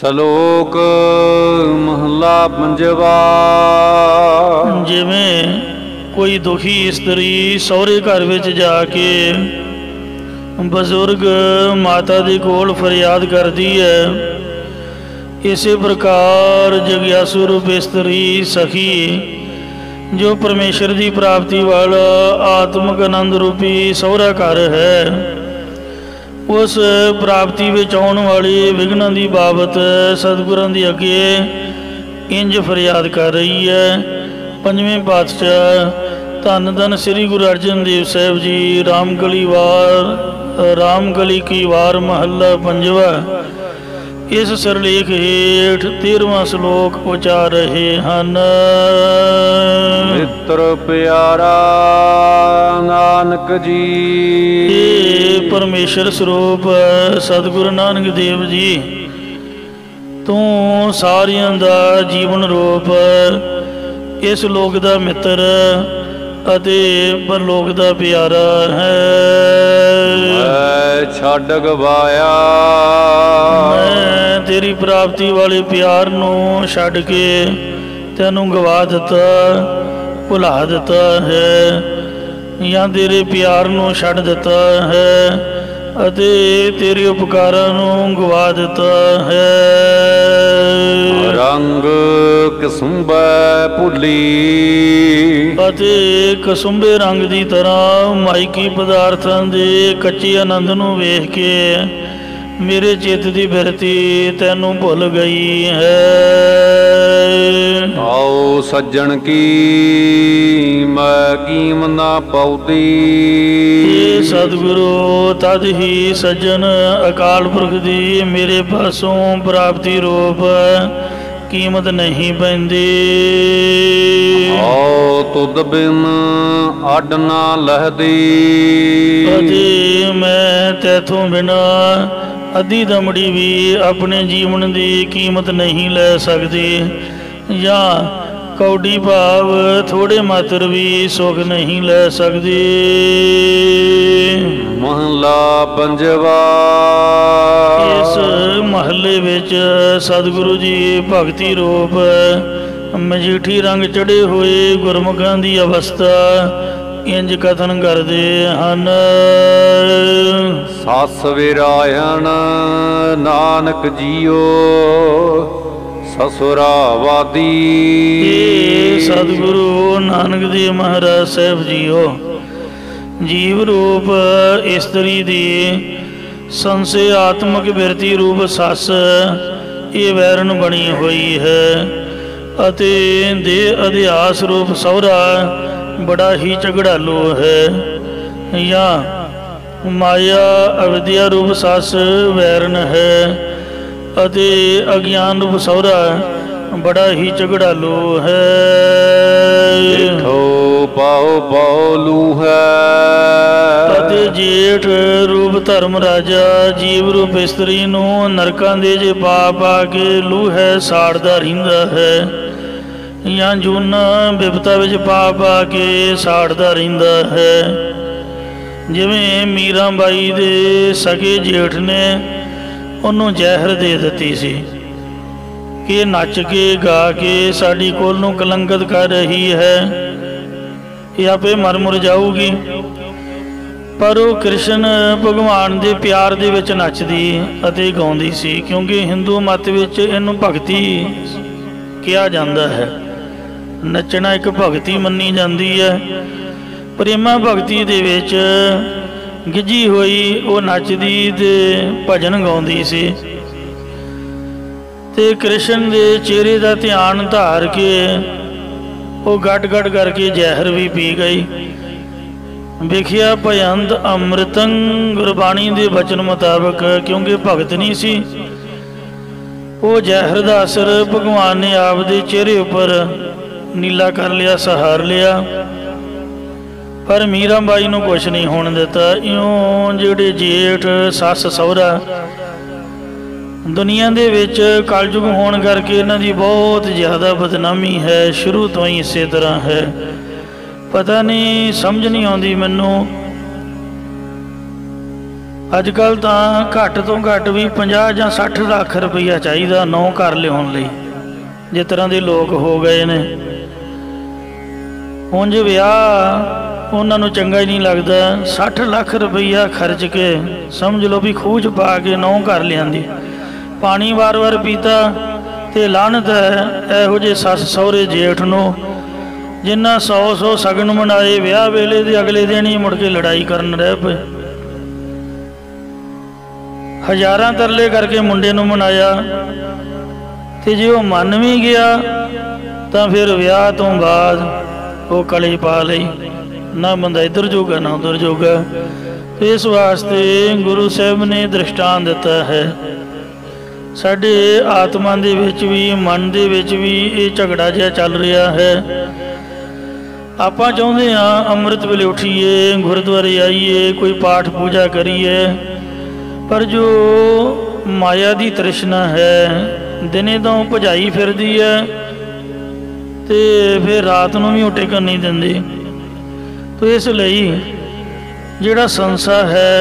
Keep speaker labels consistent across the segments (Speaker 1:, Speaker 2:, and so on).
Speaker 1: ਸਲੋਕ ਮਹਲਾ ਪੰਜਵਾ।
Speaker 2: ਜਿਵੇਂ ਕੋਈ ਦੁਖੀ ਇਸਤਰੀ ਸਹੁਰੇ ਘਰ ਵਿੱਚ ਜਾ ਕੇ ਬਜ਼ੁਰਗ ਮਾਤਾ ਦੇ ਕੋਲ ਫਰਿਆਦ ਕਰਦੀ ਹੈ, ਇਸੇ ਪ੍ਰਕਾਰ ਜਗਿਆਸੂ ਰੂਪ ਇਸਤਰੀ ਸਖੀ ਜੋ ਪਰਮੇਸ਼ਰ ਦੀ ਪ੍ਰਾਪਤੀ ਵਾਲਾ ਆਤਮਿਕ ਆਨੰਦ ਰੂਪੀ ਸਹੁਰਾ ਘਰ ਹੈ, ਉਸ ਪ੍ਰਾਪਤੀ ਵਿੱਚ ਆਉਣ ਵਾਲੇ ਵਿਘਨਾਂ ਦੀ ਬਾਬਤ ਸਤਿਗੁਰਾਂ ਦੀ ਅੱਗੇ ਇੰਜ ਫਰਿਆਦ ਕਰ ਰਹੀ ਹੈ। ਪੰਜਵੇਂ ਪਾਤਸ਼ਾਹ ਧੰਨ ਧੰਨ ਸ੍ਰੀ ਗੁਰੂ ਅਰਜਨ ਦੇਵ ਸਾਹਿਬ ਜੀ ਰਾਮਗਲੀ ਕੀ ਵਾਰ ਮਹੱਲਾ ਪੰਜਵਾ। ਇਸ ਸਿਰਲੇਖ ਹੇਠ 13ਵਾਂ ਸ਼ਲੋਕ ਉਚਾਰ ਰਹੇ ਹਨ।
Speaker 1: ਮਿੱਤਰ ਪਿਆਰਾ ਨਾਨਕ ਜੀ,
Speaker 2: ਇਹ ਪਰਮੇਸ਼ਰ ਸਰੂਪ ਸਤਿਗੁਰੂ ਨਾਨਕ ਦੇਵ ਜੀ, ਤੂੰ ਸਾਰਿਆਂ ਦਾ ਜੀਵਨ ਰੂਪ, ਇਸ ਲੋਕ ਦਾ ਮਿੱਤਰ ਅਤੇ ਪਰਲੋਕ ਦਾ ਪਿਆਰਾ ਹੈ।
Speaker 1: ਮੈਂ ਛੱਡ ਗਵਾਇਆ,
Speaker 2: ਮੈਂ ਤੇਰੀ ਪ੍ਰਾਪਤੀ ਵਾਲੇ ਪਿਆਰ ਨੂੰ ਛੱਡ ਕੇ ਤੈਨੂੰ ਗਵਾ ਦਿੱਤਾ, ਭੁਲਾ ਦਿੱਤਾ ਹੈ, ਜਾਂ ਤੇਰੇ ਪਿਆਰ ਨੂੰ ਛੱਡ ਦਿੱਤਾ ਹੈ ਅਤੇ ਤੇਰੇ ਉਪਕਾਰਾਂ ਨੂੰ ਗਵਾ ਦਿੱਤਾ ਹੈ।
Speaker 1: ਰੰਗ ਕਸੁੰਬੈ ਭੁੱਲੀ,
Speaker 2: ਅਤੇ ਕਸੁੰਬੇ ਰੰਗ ਦੀ ਤਰ੍ਹਾਂ ਮਾਇਕੀ ਪਦਾਰਥਾਂ ਦੇ ਕੱਚੇ ਆਨੰਦ ਨੂੰ ਵੇਖ ਕੇ ਮੇਰੇ ਚਿੱਤ ਦੀ ਬਿਰਤੀ ਤੈਨੂੰ ਭੁੱਲ ਗਈ ਹੈ।
Speaker 1: ਆਓ ਸੱਜਣ ਕੀ ਮੈਂ ਕੀਮ ਨਾ ਪਾਉਤੀ,
Speaker 2: ਇਹ ਸਤਿਗੁਰੂ ਤਦ ਹੀ ਸੱਜਣ ਅਕਾਲ ਪੁਰਖ ਦੀ ਮੇਰੇ ਪਾਸੋਂ ਪ੍ਰਾਪਤੀ ਰੂਪ ਕੀਮਤ ਨਹੀਂ ਪੈਂਦੀ।
Speaker 1: ਆਓ ਤੁਧ ਬਿਨ ਅੱਡ ਨਾ ਲਹਦੀ,
Speaker 2: ਅਤੇ ਮੈਂ ਤੈਥੋਂ ਬਿਨਾ ਅੱਧੀ ਦਮੜੀ ਵੀ ਆਪਣੇ ਜੀਵਨ ਦੀ ਕੀਮਤ ਨਹੀਂ ਲੈ ਸਕਦੀ, ਜਾਂ ਕੌਡੀ ਭਾਵ ਥੋੜੇ ਮਾਤਰ ਵੀ ਸੁੱਖ ਨਹੀਂ ਲੈ ਸਕਦੀ।
Speaker 1: ਮਹਲਾ ਪੰਜਵਾ।
Speaker 2: ਇਸ ਮਹੱਲੇ ਵਿੱਚ ਸਤਿਗੁਰੂ ਜੀ ਭਗਤੀ ਰੂਪ ਮਜੀਠੀ ਰੰਗ ਚੜੇ ਹੋਏ ਗੁਰਮੁਖਾਂ ਦੀ ਅਵਸਥਾ ਇੰਜ ਕਥਨ ਕਰਦੇ ਹਨ।
Speaker 1: ਸੱਸ ਵਿਰਾਇਣ ਨਾਨਕ ਜੀਓ ਸਸੁਰਾਵਾਦੀ,
Speaker 2: ਸਤਿਗੁਰੂ ਨਾਨਕ ਦੇਵ ਮਹਾਰਾਜ ਸਾਹਿਬ ਜੀਓ, ਜੀਵ ਰੂਪ ਇਸਤਰੀ ਦੀ ਸੰਸੇ ਆਤਮਿਕ ਬਿਰਤੀ ਰੂਪ ਸੱਸ ਇਹ ਵੈਰਨ ਬਣੀ ਹੋਈ ਹੈ, ਅਤੇ ਦੇਹ ਅਧਿਆਸ ਰੂਪ ਸਹੁਰਾ ਬੜਾ ਹੀ ਝਗੜਾਲੂ ਹੈ, ਜਾਂ ਮਾਇਆ ਅਵਿਦਿਆ ਰੂਪ ਸੱਸ ਵੈਰਨ ਹੈ, ਅਤੇ ਅਗਿਆਨ ਰੂਪ ਸਹੁਰਾ ਬੜਾ ਹੀ ਝਗੜਾਲੂ ਹੈ।
Speaker 1: ਜੇਠੋ ਪਾਉ ਪਾਉਲੂ ਹੈ,
Speaker 2: ਅਤੇ ਜੇਠ ਰੂਪ ਧਰਮ ਰਾਜਾ ਜੀਵ ਰੂਪ ਇਸਤਰੀ ਨੂੰ ਨਰਕਾਂ ਦੇ ਜੇ ਪਾ ਪਾ ਕੇ ਲੂਹੈ ਸਾੜਦਾ ਰਹਿੰਦਾ ਹੈ, ਜਾਂ ਜੂਨਾ ਬਿਪਤਾ ਵਿੱਚ ਪਾ ਪਾ ਕੇ ਸਾੜਦਾ ਰਹਿੰਦਾ ਹੈ। ਜਿਵੇਂ ਮੀਰਾਂ ਬਾਈ ਦੇ ਸਕੇ ਜੇਠ ਨੇ ਉਹਨੂੰ ਜ਼ਹਿਰ ਦੇ ਦਿੱਤੀ ਸੀ ਕਿ ਨੱਚ ਕੇ ਗਾ ਕੇ ਸਾਡੀ ਕੁਲ ਨੂੰ ਕਲੰਕਿਤ ਕਰ ਰਹੀ ਹੈ, ਇਹ ਆਪੇ ਮਰ ਮੁਰ ਜਾਊਗੀ। ਪਰ ਉਹ ਕ੍ਰਿਸ਼ਨ ਭਗਵਾਨ ਦੇ ਪਿਆਰ ਦੇ ਵਿੱਚ ਨੱਚਦੀ ਅਤੇ ਗਾਉਂਦੀ ਸੀ, ਕਿਉਂਕਿ ਹਿੰਦੂ ਮਤ ਵਿੱਚ ਇਹਨੂੰ ਭਗਤੀ ਕਿਹਾ ਜਾਂਦਾ ਹੈ। ਨੱਚਣਾ ਇੱਕ ਭਗਤੀ ਮੰਨੀ ਜਾਂਦੀ ਹੈ। ਪ੍ਰੇਮਾ ਭਗਤੀ ਦੇ ਵਿੱਚ ਗਿੱਜੀ ਹੋਈ ਉਹ ਨੱਚਦੀ ਤੇ ਭਜਨ ਗਾਉਂਦੀ ਸੀ, ਤੇ ਕ੍ਰਿਸ਼ਨ ਦੇ ਚਿਹਰੇ ਦਾ ਧਿਆਨ ਧਾਰ ਕੇ ਉਹ ਗੱਡ ਗੱਡ ਕਰਕੇ ਜ਼ਹਿਰ ਵੀ ਪੀ ਗਈ। ਵੇਖਿਆ ਭਯੰਤ ਅੰਮ੍ਰਿਤੰ, ਗੁਰਬਾਣੀ ਦੇ ਬਚਨ ਮੁਤਾਬਕ, ਕਿਉਂਕਿ ਭਗਤ ਨਹੀਂ ਸੀ, ਉਹ ਜ਼ਹਿਰ ਦਾ ਅਸਰ ਭਗਵਾਨ ਨੇ ਆਪ ਦੇ ਚਿਹਰੇ ਉੱਪਰ ਨੀਲਾ ਕਰ ਲਿਆ, ਸਹਾਰ ਲਿਆ, ਪਰ ਮੀਰਾ ਬਾਈ ਨੂੰ ਕੁਛ ਨਹੀਂ ਹੋਣ ਦਿੱਤਾ। ਇਉਂ ਜਿਹੜੇ ਜੇਠ ਸੱਸ ਸਹੁਰਾ ਦੁਨੀਆ ਦੇ ਵਿੱਚ ਕਲਯੁਗ ਹੋਣ ਕਰਕੇ ਇਹਨਾਂ ਦੀ ਬਹੁਤ ਜ਼ਿਆਦਾ ਬਦਨਾਮੀ ਹੈ, ਸ਼ੁਰੂ ਤੋਂ ਹੀ ਇਸੇ ਤਰ੍ਹਾਂ ਹੈ। ਪਤਾ ਨਹੀਂ, ਸਮਝ ਨਹੀਂ ਆਉਂਦੀ ਮੈਨੂੰ। अजकल तो घट तो घट भी 50 ਜਾਂ 60 ਲੱਖ रुपया चाहिए नौ घर लियाउण लई, जिस तरह के लोग हो गए ने। उंज विआह उन्हां नूं चंगा ही नहीं लगता। 60 ਲੱਖ रुपया खर्च के समझ लो भी खूह च पा के नौ घर लियांदी, पानी वार वार पीता। तो लानत है इहो जे सस सहुरे जेठ नूं जिन्ना 100 सगन मनाए विआह वेले ते अगले दिन ही मुड़ के लड़ाई करन रह पे। हज़ारां तरले करके मुंडे नूं मनाया, तो जे वह मन भी गया तो फिर विआह तो बाद वो कली पा लई, ना बंदा इधर जोगा ना उधर जोगा। तो इस वास्ते गुरु साहब ने दृष्टांत दिता है। साडे आत्मा दे विच भी मन दे विच भी ये झगड़ा जिहा चल रहा है। आपां चाहुंदे हां अमृत वेले उठीए, गुरुद्वारे आईए, कोई पाठ पूजा करिए, पर जो माया की तृष्णा है दिने तो भजाई फिरदी है ते फिर रात नूं भी टिकन नहीं दिंदी। तो इसलिए जिहड़ा संसा है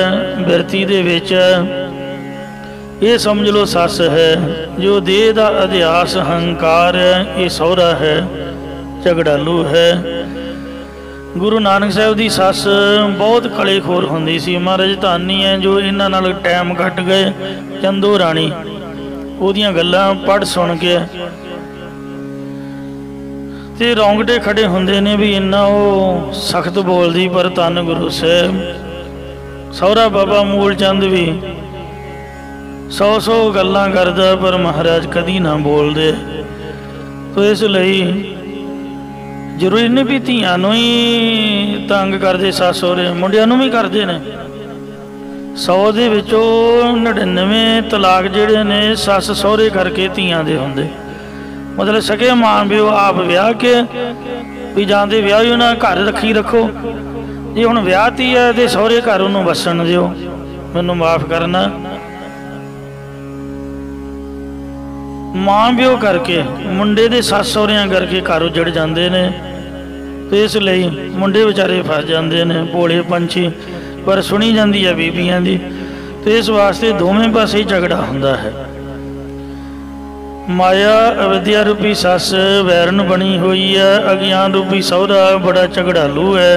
Speaker 2: बिरती दे विच ये समझ लो सस है, जो देह का अध्यास हंकार है ये सहुरा है, झगड़ालू है। गुरु नानक साहब की सस बहुत कलेखोर होंदी सी। महाराज धानी है जो इन्हां नाल टाइम कट गए, चंदो राणी ओदियां गल्लां पढ़ सुन के ते रौंगटे खड़े होंदे ने भी इन्ना वो सख्त बोलदी। पर धन गुरु साहब सहुरा बाबा मूल चंद भी 100 गल्लां करदा पर महाराज कदी ना बोलदे। तो इसलिए जरूरी नहीं भी धीआं नूं ही तंग करदे सस सहुरे, मुंडियां नूं भी करदे ने। 100 दे विचों 99 तलाक जिहड़े ने सस सहुरे करके धीआं दे हुंदे। मतलब सके मां प्यो आप विआह के भी जांदे विआह ही उन्हां घर रखी रखो, जे हुण विआहती है तो सहुरे घर उहनूं वसन दिओ। मैनूं माफ़ करना, मां प्यो करके मुंडे दे सस सहुरियां करके घर उजड़ जाते हैं। तो इसलिए मुंडे बेचारे फस जाते हैं भोले पंछी, पर सुनी जाती है बीबियां दी। तो इस वास्ते दोवें पासे ही झगड़ा होंदा है। माया अविद्या रूपी सस वैरन बनी हुई है, अज्ञान रूपी सहुरा बड़ा झगड़ालू है।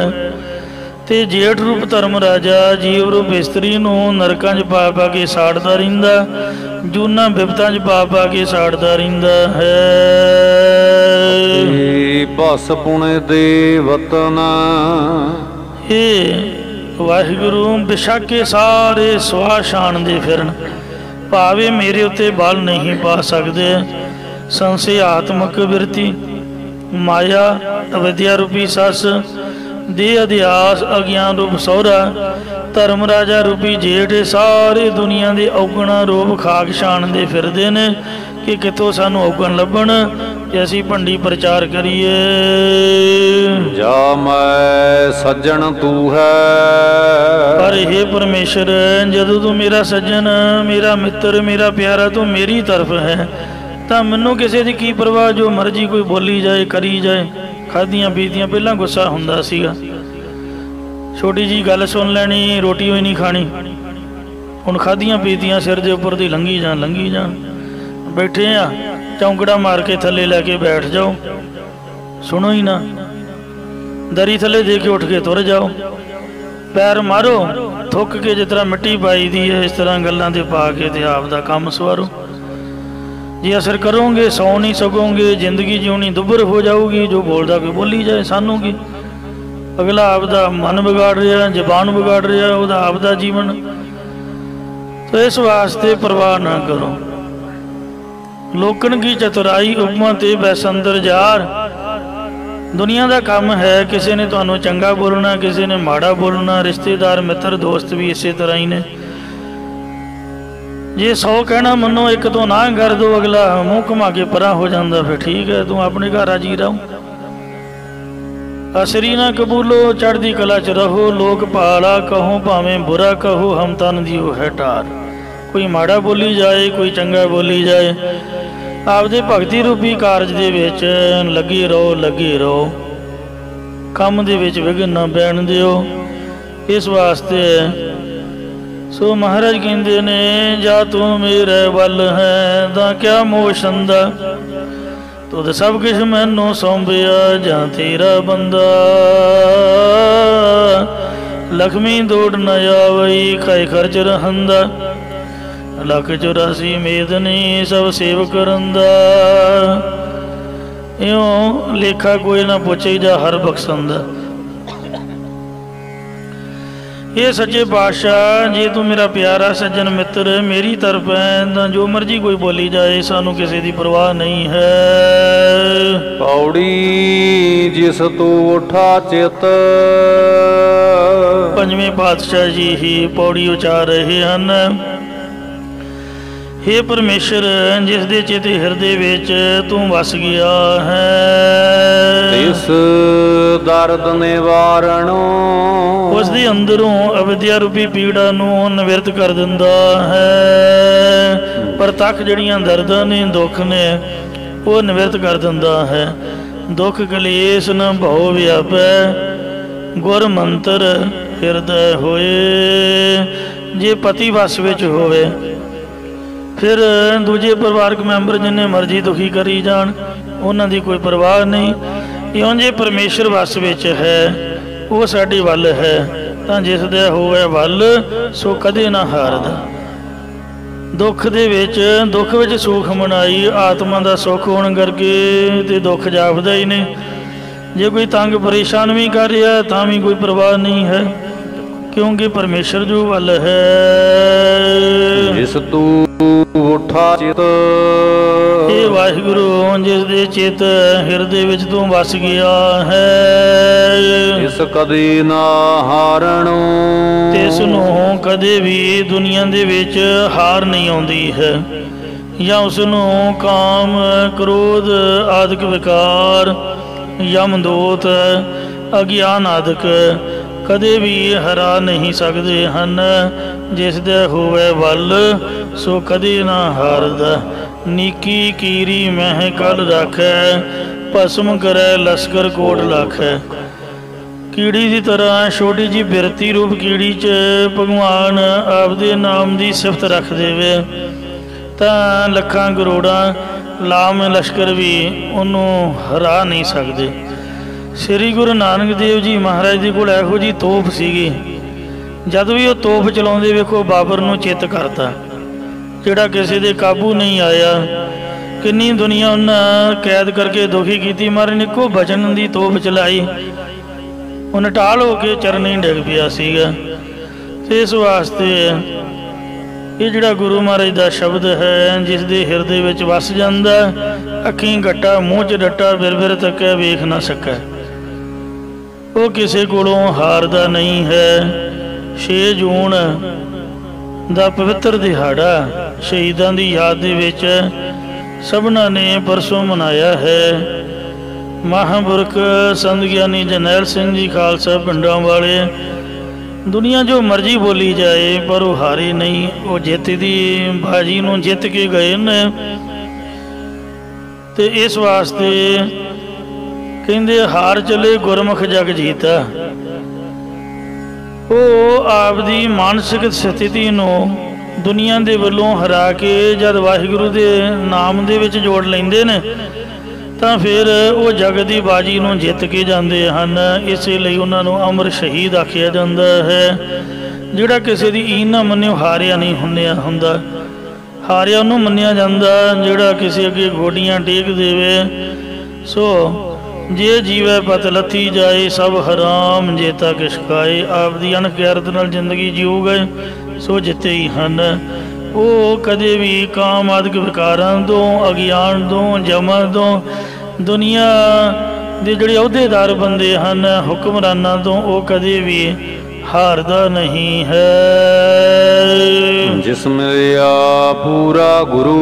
Speaker 2: ते जेठ रूप धर्म राजा जीव रूप इस्त्री नूं नरकां च पा पा के साड़दा रहिंदा, जूना बिपतां च पा पा के साड़दा रहिंदा है।
Speaker 1: बस पुणे दे वतन
Speaker 2: हे वाहिगुरू बिशाके सारे सुआ शान दे फिरन, भावे मेरे उत्ते बल नहीं पा सकते। संशय आत्मक बिरती माया अविद्या रूपी सस दे अध्यास अज्ञान रूप सहुरा धर्म राजा रूपी जेठ सारे दुनिया के औगणा रूप खाक शान दे फिरदे ने कि कितों सानू औगण लभण कि असी भंडी प्रचार करिए।
Speaker 1: जा मैं सज्जन तू है,
Speaker 2: पर हे परमेश्वर जदों तू मेरा सज्जन मेरा मित्र मेरा प्यारा तू मेरी तरफ है तो मैनू किसी की परवाह, जो मर्जी कोई बोली जाए करी जाए। खादियां पीतियां पहला गुस्सा हुंदा सीगा, छोटी जी गल सुन लैनी रोटी भी नहीं खानी। हुण खादियां पीतियां सिर दे उपर दी लंघी जान बैठे आ चौंकड़ा मार के थले लैके बैठ जाओ, सुनो ही ना, दरी थले दे के उठ के तुर जाओ, पैर मारो थुक के जिस तरह मिट्टी पाई दी है इस तरह गल्लां ते पा के ते आप दा काम सवारो। जे असर करोगे सौ नहीं सकोगे, जिंदगी जिउनी दुबर हो जाऊगी। जो बोलता कोई बोली जाए सानू की, अगला आपदा मन बिगाड़ रहा जबान बिगाड़ रहा वह आपदा जीवन। तो इस वास्ते परवाह ना करो। लोकन की चतुराई उपमा ते बैस अंदर जार। दुनिया का काम है, किसी ने तुहानू चंगा बोलना किसी ने माड़ा बोलना, रिश्तेदार मित्र दोस्त भी इस तरह ही ने। जे 100 कहना मनो एक तो ना कर दो, अगला मुँह घुमा के परा हो जाता, फिर ठीक है तू अपने घर राजी रहो। असरी ना कबूलो चढ़दी कला च रहो, लोक पाला कहो भावें बुरा कहो, हम तन दियो है टार। कोई माड़ा बोली जाए कोई चंगा बोली जाए, आपदे भगती रूपी कारज दे विच लगे रहो, काम दे विच विघन ना पैण दिओ। इस वास्ते ਸੋ ਮਹਾਰਾਜ ਕਹਿੰਦੇ ਨੇ ਜਾ ਤੂੰ ਮੇਰੇ ਵੱਲ ਹੈ ਤਾਂ ਕਿਆ ਮੋਹ ਛੰਦਾ, ਤੁਧ ਸਭ ਕੁਛ ਮੈਨੂੰ ਸੌਂਪਿਆ ਜਾਂ ਤੇਰਾ ਬੰਦਾ। ਲਖਮੀ ਦੌੜ ਨ ਆਵਈ ਖਾਏ ਖਰਚ ਰਹੰਦਾ, ਲੱਖ 84 ਮੇਦਨੀ ਸਭ ਸੇਵ ਕਰਨ ਦਾ। ਇਉਂ ਲੇਖਾ ਕੋਈ ਨਾ ਪੁੱਛੇ ਜਾ ਹਰ ਬਖਸ਼ਣ ਦਾ। ਇਹ ਸੱਚੇ ਪਾਤਸ਼ਾਹ ਜੇ ਤੂੰ ਮੇਰਾ ਪਿਆਰਾ ਸੱਜਣ ਮਿੱਤਰ ਮੇਰੀ ਤਰਫ ਹੈ ਤਾਂ ਜੋ ਮਰਜੀ ਕੋਈ ਬੋਲੀ ਜਾਏ ਸਾਨੂੰ ਕਿਸੇ ਦੀ ਪਰਵਾਹ ਨਹੀਂ ਹੈ।
Speaker 1: ਪੌੜੀ ਜਿਸ ਤੂੰ ਉਠਾ ਚਿਤ,
Speaker 2: ਪੰਜਵੇਂ ਪਾਤਸ਼ਾਹ ਜੀ ਹੀ ਪੌੜੀ ਉਚਾਰ ਰਹੇ ਹਨ। हे परमेश्वर जिस दे चित हिरदे विच तू वस गया है,
Speaker 1: तिस दर्द निवारण,
Speaker 2: उस दे अंदरों अविद्या रूपी पीड़ा नूं निवृत्त कर दिंदा है। प्रतख जड़ियां दर्दां ने दुख ने वो निवृत्त कर दिंदा है। दुख कलेश न भव व्यापै, गुर मंत्र हिरदे होए। जे पति वस विच होवे फिर दूजे परिवारक मैंबर जिन्ने मर्जी दुखी करी जान उन्हां दी कोई परवाह नहीं। इउं जे परमेश्वर वस विच है वो साडी वल है तां जिस दे होवे वल सो कदे ना हारदा। दुख दे विच सुख मनाई आत्मा दा सुख होण करके ते दुख जापदा ही नहीं। जे कोई तंग परेशान भी कर रहा तां भी कोई परवाह नहीं है क्योंकि परमेश्वर जो वल है।
Speaker 1: जिस तू उठा चित,
Speaker 2: हे वाहिगुरु जिस दे चित हिरदे विच तू वस गया है,
Speaker 1: इस कदी ना हारणो,
Speaker 2: तिस नूं कदे भी दुनिया दे विच हार नहीं आउंदी है। या उस नूं काम क्रोध आदਿਕ विकार यम दोत अज्ञान आदਿਕ कदे भी हरा नहीं सकते हैं। जिस दे होवे वल सो कदे ना हारदा। नीकी कीरी मह कल राखै, भस्म करे लश्कर कोट लाखै। कीड़ी की तरह छोटी जी बिरती रूप कीड़ी च भगवान आपदे नाम की सिफत रख देवे तां लखां करोड़ां लाम लश्कर भी उन्हों हरा नहीं सकते। श्री गुरु नानक देव जी महाराज जी कोल इहो जी तोप सीगी, जद भी वो तोप चलाउंदे वेखो बाबर नूं चित करता जिहड़ा किसी दे काबू नहीं आया। किन्नी दुनिया उन्हें कैद करके दुखी की, मारे निको बचन की तोप चलाई उन्हें टाल होके चरनी डिग पिया सीगा। ते इस वास्ते ये जिहड़ा गुरु महाराज का शब्द है जिस दे हिरदे विच वस जांदा, अखीं गट्टा मूँह च डट्टा बिर बिर तकै वेख ना सकै, वो किसी कोलों हारदा नहीं है। 6 जून दा पवित्र दिहाड़ा शहीदां दी याद दे विच सबना ने परसों मनाया है। महापुरख संत ज्ञानी जरनैल सिंह जी खालसा पिंडां वाले दुनिया जो मर्जी बोली जाए पर वो हारे नहीं, वो जित दी बाजी नूं जित के गए ने। ते इस वास्ते कहते हार चले गुरमुख जग जीता। वो आपदी मानसिक स्थिति नूं दुनिया दे वल्लों हरा के जद वाहिगुरु दे नाम दे विच जोड़ लैंदे ने तां फिर वो जग दी बाजी नूं जित के जांदे हन। इसे लई उन्हां नूं अमर शहीद आखिया जांदा है। जिहड़ा किसी दी ईन ना मन्नियो हारिया नहीं हुंदा, हारिया उन्हूं मन्निया जांदा जिहड़ा किसी अगे गोडियां टेक देवे। सो जे जीवै पत लथी जाए सब हराम जेता किश खाए। आपदी अणगैरत नाल जिंदगी जीऊ गए सो जिते ही हन। वो कदे भी काम आदਿਕ विकारां तो अज्ञान तो जमा तो दुनिया दे जिहड़े अहुदेदार बंदे हन हुक्मरानां तो वो कदे भी हारदा नहीं है।
Speaker 1: जिस मिलिया पूरा गुरु,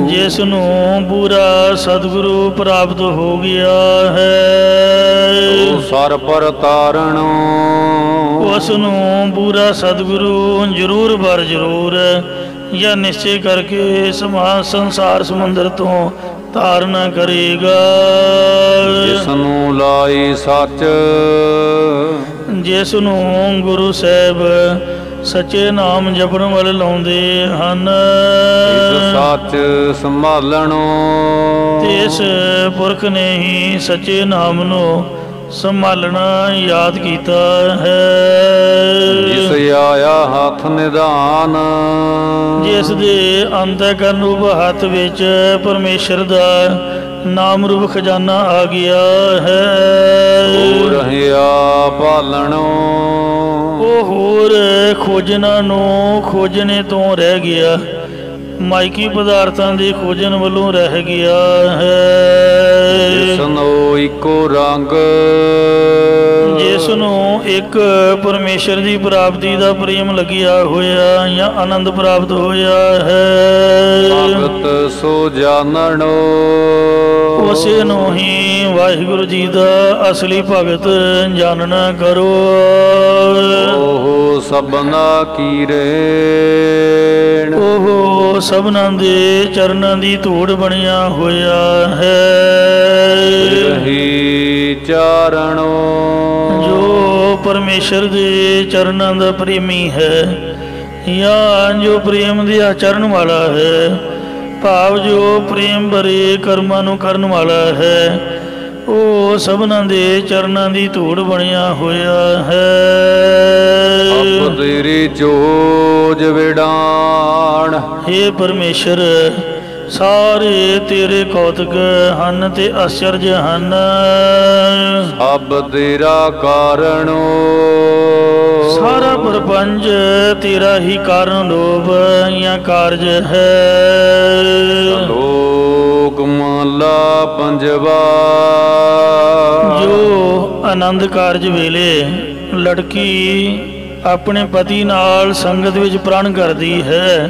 Speaker 2: जिसनू पूरा सतगुरु प्राप्त हो गया है,
Speaker 1: तो सर पर तारणो,
Speaker 2: उसनू पूरा सतगुरु जरूर बर जरूर या निश्चय करके संसार समुंदर तो तारना करेगा।
Speaker 1: जिसनू लाई सच,
Speaker 2: जिसनू गुरु साहब ਸੱਚੇ ਨਾਮ ਜਪਣ ਵੱਲ ਲਾਉਂਦੇ ਹਨ।
Speaker 1: ਇਸ ਸੱਚ ਸੰਭਾਲਣੋ
Speaker 2: ਤੇ ਇਸ ਪੁਰਖ ਨੇ ਹੀ ਸੱਚੇ ਨਾਮ ਨੂੰ ਸੰਭਾਲਣਾ ਯਾਦ ਕੀਤਾ ਹੈ।
Speaker 1: ਜਿਸ ਆਇਆ ਹੱਥ ਨਿਧਾਨ
Speaker 2: ਜਿਸ ਦੇ ਅੰਤःਕਰਨ ਰੂਪ ਹੱਥ ਵਿੱਚ ਪਰਮੇਸ਼ਰ ਦਾ ਨਾਮ ਰੂਪ ਖਜ਼ਾਨਾ ਆ ਗਿਆ ਹੈ।
Speaker 1: ਉਹ ਰਹਿਆ ਭਾਲਣੋ
Speaker 2: ਉਹ ਹੋਰ ਖੋਜਣਾ ਨੂੰ ਖੋਜਣੇ ਤੋਂ ਰਹਿ ਗਿਆ, ਮਾਇਕੀ ਪਦਾਰਥਾਂ ਦੇ ਖੋਜਣ ਵੱਲੋਂ ਰਹਿ ਗਿਆ ਹੈ।
Speaker 1: ਜਿਸਨੂੰ ਇੱਕੋ ਰੰਗ
Speaker 2: ਜਿਸ ਨੂੰ ਇੱਕ ਪਰਮੇਸ਼ਰ ਦੀ ਪ੍ਰਾਪਤੀ ਦਾ ਪ੍ਰੇਮ ਲੱਗਿਆ ਹੋਇਆ ਜਾਂ ਆਨੰਦ ਪ੍ਰਾਪਤ ਹੋਇਆ ਹੈ,
Speaker 1: ਭਗਤ ਸੋ ਜਾਣੋ
Speaker 2: ਉਸੇ ਨੂੰ ਹੀ ਵਾਹਿਗੁਰੂ ਜੀ ਦਾ ਅਸਲੀ ਭਗਤ ਜਾਣਨਾ ਕਰੋ।
Speaker 1: ਉਹ ਸਭਨਾ ਕੀ ਰੇਣ
Speaker 2: ਉਹ ਸਭਨਾਂ ਦੇ ਚਰਨਾਂ ਦੀ ਧੂੜ ਬਣਿਆ ਹੋਇਆ ਹੈ।
Speaker 1: ਰਹੀ ਚਾਰਣੋ
Speaker 2: ਜੋ ਪਰਮੇਸ਼ਰ ਦੇ ਚਰਨਾਂ ਦਾ ਪ੍ਰੇਮੀ ਹੈ ਜਾਂ ਜੋ ਪ੍ਰੇਮ ਦੇ ਆਚਰਨ ਵਾਲਾ ਹੈ, ਭਾਵ ਜੋ ਪ੍ਰੇਮ ਭਰੇ ਕਰਮਾਂ ਨੂੰ ਕਰਨ ਵਾਲਾ ਹੈ, ਉਹ ਸਭਨਾਂ ਦੇ ਚਰਨਾਂ ਦੀ ਧੂੜ ਬਣਿਆ ਹੋਇਆ ਹੈ।
Speaker 1: ਆਪ ਤੇਰੀ ਚੋਜ ਵਿਡਾਣ
Speaker 2: ਹੇ ਪਰਮੇਸ਼ਰ, ਸਾਰੇ ਤੇਰੇ ਕੌਤਕ ਹਨ ਤੇ ਅਚਰਜ ਹਨ।
Speaker 1: ਸਭ ਤੇਰਾ ਕਾਰਣੋ
Speaker 2: ਸਾਰਾ ਪ੍ਰਪੰਚ ਤੇਰਾ ਹੀ ਕਾਰਨ ਰੂਪ ਜਾਂ ਕਾਰਜ ਹੈ।
Speaker 1: ਲੋਕ ਮਹਲਾ ਪੰਜਵਾ
Speaker 2: ਜੋ ਆਨੰਦ ਕਾਰਜ ਵੇਲੇ ਲੜਕੀ ਆਪਣੇ ਪਤੀ ਨਾਲ ਸੰਗਤ ਵਿੱਚ ਪ੍ਰਣ ਕਰਦੀ ਹੈ,